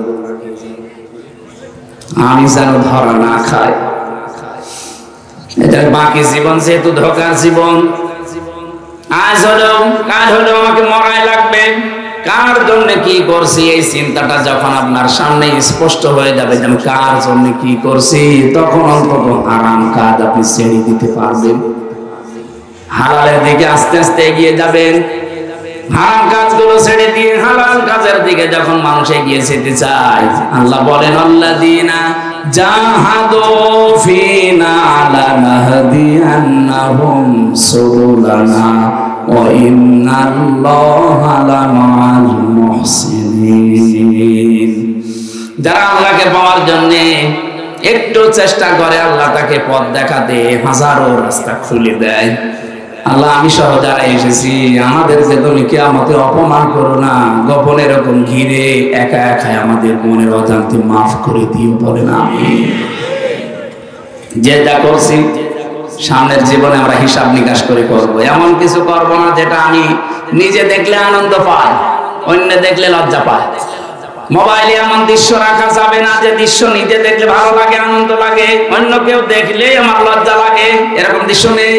আমি যেন ধরা না খাই। এটা বাকি জীবন যেহেতু ধোকার জীবন, আজ হলেও কাল হলেও আমাকে মরাই লাগবে। কার জন্য কি করছি এই চিন্তাটা যখন আপনার সামনে স্পষ্ট হয়ে যাবে যে আমি কার জন্য কি করছি, তখন অন্তত হারাম কাজ আপনি ছেড়ে দিতে পারবেন, হালালের দিকে আস্তে আস্তে এগিয়ে যাবেন। হারাম কাজগুলো ছেড়ে দিয়ে হালাল কাজের দিকে যখন মানুষ এগিয়ে যেতে চায়, আল্লাহ বলেন আল্লাযীনা জাহাদু ফিনা লানাহদিয়ান্নাহুম সুবুলানা ওয়া ইন্নাল্লাহা লামাআল মুহসিনিন। যারা আল্লাহকে পাওয়ার জন্য একটু চেষ্টা করে, আল্লাহ তাকে পথ দেখাতে হাজারো রাস্তা খুলে দেয়। আল্লাহ আমি সহ যারা এসেছি আমাদেরকে তুমি কিয়ামতে অপমান করো না, গোপনে এরকম ঘিরে একা একাই আমাদের মনের অজান্তে মাফ করে দিও, বলে না আমি যে যা করছি সামনের জীবনে আমরা হিসাব নিকাশ করে করবো। এমন কিছু করবো না যেটা আমি নিজে দেখলে আনন্দ পাই, অন্য দেখলে লজ্জা পাই। মোবাইলে এমন দৃশ্য রাখা যাবে না যে দৃশ্য নিজে দেখলে ভালো লাগে, আনন্দ লাগে, অন্য কেউ দেখলে আমার লজ্জা লাগে, এরকম দৃশ্য নেই।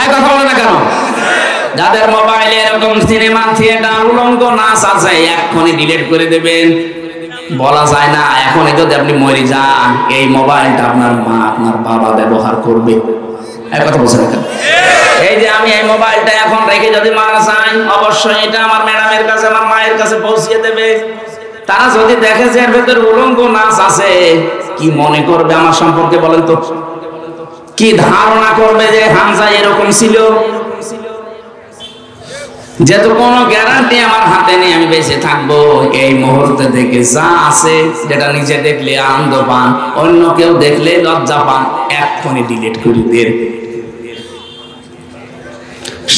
এক কথা বলে না কেন? যাদের মোবাইলে এরকম সিনেমা থিয়েটার উলঙ্গ নাচ আছে এক্ষুনি ডিলিট করে দেবেন। বলা যায় না এখনই যদি আপনি মরে যান এই মোবাইলটা আপনার মা আপনার বাবা ব্যবহার করবে। এক কথা বলছেন না কেন? এই যে আমি এই মোবাইলটা এখন রেখে যদি মারা যাই, অবশ্যই এটা আমার ম্যাডামের কাছে আমার মায়ের কাছে পৌঁছিয়ে দেবে। তারা যদি দেখে যে এর ভেতরে উলঙ্গ নাচ আছে, কি মনে করবে আমার সম্পর্কে বলেন তো? কি ধারণা করবে যে হামজা এরকম ছিল? যেহেতু কোনো গ্যারান্টি আমার হাতে নেই আমি বেঁচে থাকবো, এই মুহূর্তে থেকে যা আছে যেটা নিজে দেখলে আনন্দ পান, অন্য কেউ দেখলে লজ্জা পান, এক্ষুনি ডিলিট করে দেন।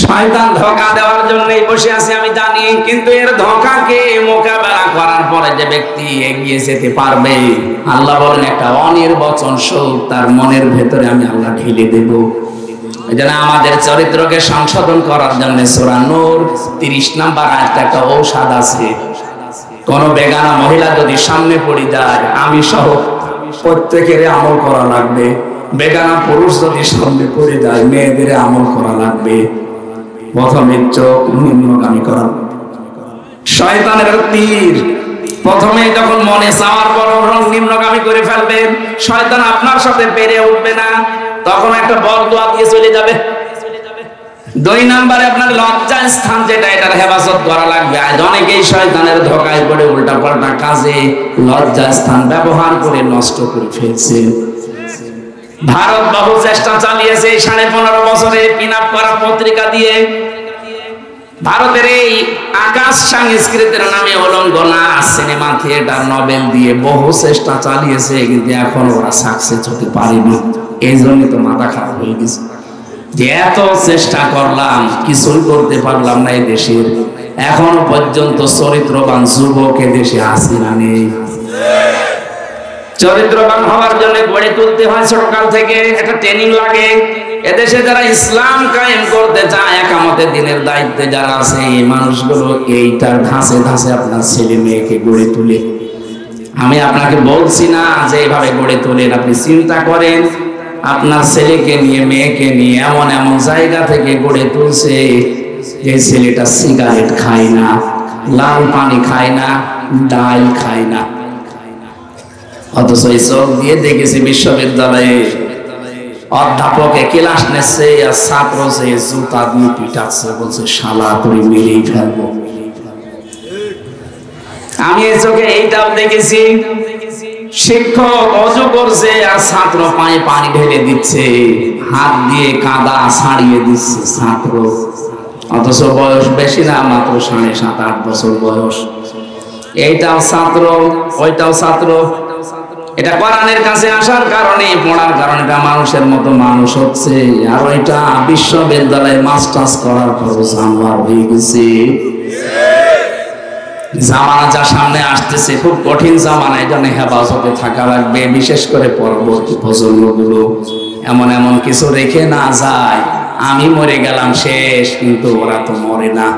শয়তান ধোঁকা দেওয়ার জন্যই বসে আছে আমি জানি, কিন্তু এর ধোঁকাকে মোকাবেলা করার পরে যে ব্যক্তি এগিয়ে যেতে পারবে, আল্লাহ বলেন একটা অনির্বচন সুখ তার মনের ভেতরে আমি আল্লাহ ঢেলে দেব। এজন্য আমাদের চরিত্রকে সংশোধন করার জন্য সূরা নূর 30 নম্বর আয়াতে একটা ঔষধ আছে। কোন বেগানা মহিলা যদি সামনে পড়ে যায়, আমি সহ প্রত্যেকের আমল করা লাগবে। বেগানা পুরুষ যদি সামনে পড়ে যায়, মেয়েদের আমল করা লাগবে। প্রথমে চোখ নিম্নগামী করা, শয়তানের তীর প্রথমে যখন মনে চাওয়ার পর নিম্নগামী করে ফেলবেন, শয়তান আপনার সাথে পেরে উঠবে না, তখন একটা বরদোয়া দিয়ে চলে যাবে। 2 নম্বরে আপনার লজ্জা স্থান যেটা, এটার হেফাজত করা লাগবে। আজ অনেকেই শয়তানের ধোঁকায় পড়ে উল্টা পাল্টা কাজে লজ্জা স্থান ব্যবহার করে নষ্ট করে ফেলছে। ভারত বহু চেষ্টা চালিয়েছে 15.5 বছরে পিন আপ করা পত্রিকা দিয়ে। ভারতের এই আকাশ সংস্কৃতির নামে উলঙ্গ নাচ, সিনেমা থিয়েটার, নভেল দিয়ে বহু চেষ্টা চালিয়েছে, কিন্তু এখন ওরা সাকসেস হতে পারেনি। এই জন্যই তো মাথা খারাপ হয়ে গেছে যে এত চেষ্টা করলাম কিছুই করতে পারলাম না। এই দেশের এখনো পর্যন্ত চরিত্রবান যুবক দেশে আছে না নেই? চরিত্রবান হওয়ার জন্য গড়ে তুলতে হয় ছোটকাল থেকে, একটা ট্রেনিং লাগে। এদেশে যারা ইসলাম কায়েম করতে চায়, একামতের দিনের দায়িত্বে যারা আছে, এই মানুষগুলো এইটার ধাঁচে ধাঁচে আপনার ছেলে মেয়েকে গড়ে তুলে। আমি আপনাকে বলছি না যে এইভাবে গড়ে তোলেন, আপনি চিন্তা করেন আপনার ছেলেকে নিয়ে মেয়েকে নিয়ে এমন এমন জায়গা থেকে গড়ে তুলছে যে ছেলেটা সিগারেট খায় না, লাল পানি খায় না, ডাল খায় না, অথচ এই চোখ দিয়ে দেখেছি বিশ্ববিদ্যালয়ে অধ্যাপকে ক্লাস নিচ্ছে আর ছাত্র যে জুতা দিয়ে পিটাচ্ছে, বলছে শালা তুই মেরেই ফেলবো। আমি এই চোখে এইটাও দেখেছি, শিক্ষক অজু করছে আর ছাত্র পায়ে পানি ঢেলে দিচ্ছে, হাত দিয়ে কাদা ছাড়িয়ে দিচ্ছে ছাত্র, অথচ বয়স বেশি না, মাত্র 7.5-8 বছর বয়স। এইটাও ছাত্র, ওইটাও ছাত্র। এটা কোরআনের কাছে আসার কারণে, পড়ার কারণে এটা মানুষের মতো মানুষ হচ্ছে। আর ওইটা বিশ্ববিদ্যালয়ে মাস্টার্স করার পর জানোয়ার হয়ে গেছে। জামানা যা সামনে আসতেছে খুব কঠিন জামানা, এই জন্য হেফাজতে থাকা লাগবে। বিশেষ করে পরবর্তী প্রজন্মগুলো এমন এমন কিছু রেখে না যায়, আমি মরে গেলাম শেষ, কিন্তু ওরা তো মরে না।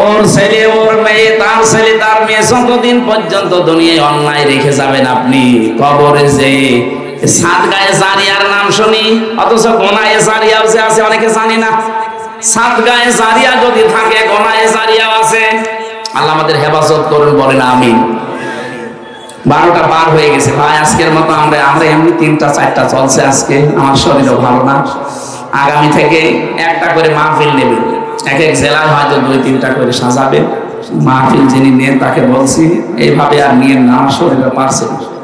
ওর ছেলে ওর মেয়ে, তার ছেলে তার মেয়ে, যতদিন পর্যন্ত দুনিয়ায় অন্যায় রেখে যাবেন আপনি, কবরে যে সাদগায়ে জারিয়ার নাম শুনি, অথচ গোনায়ে জারিয়াও যে আছে অনেকে জানি না। সাদগায়ে জারিয়া যদি থাকে, গনায়ে জারিয়াও আছে। আল্লাহ আমাদের হেফাজত করুন, বলেন আমিন। 12টা পার হয়ে গেছে ভাই, আজকের মতো আমরা এমনি 3টা 4টা চলছে আজকে, আমার শরীরও ভালো না। আগামী থেকে একটা করে মাহফিল নেবে, এক এক জেলায় হয়তো 2-3টা করে সাজাবে মাহফিল। যিনি নেন তাকে বলছি এইভাবে আর নিয়ে না, আমার শরীরও পারছে না।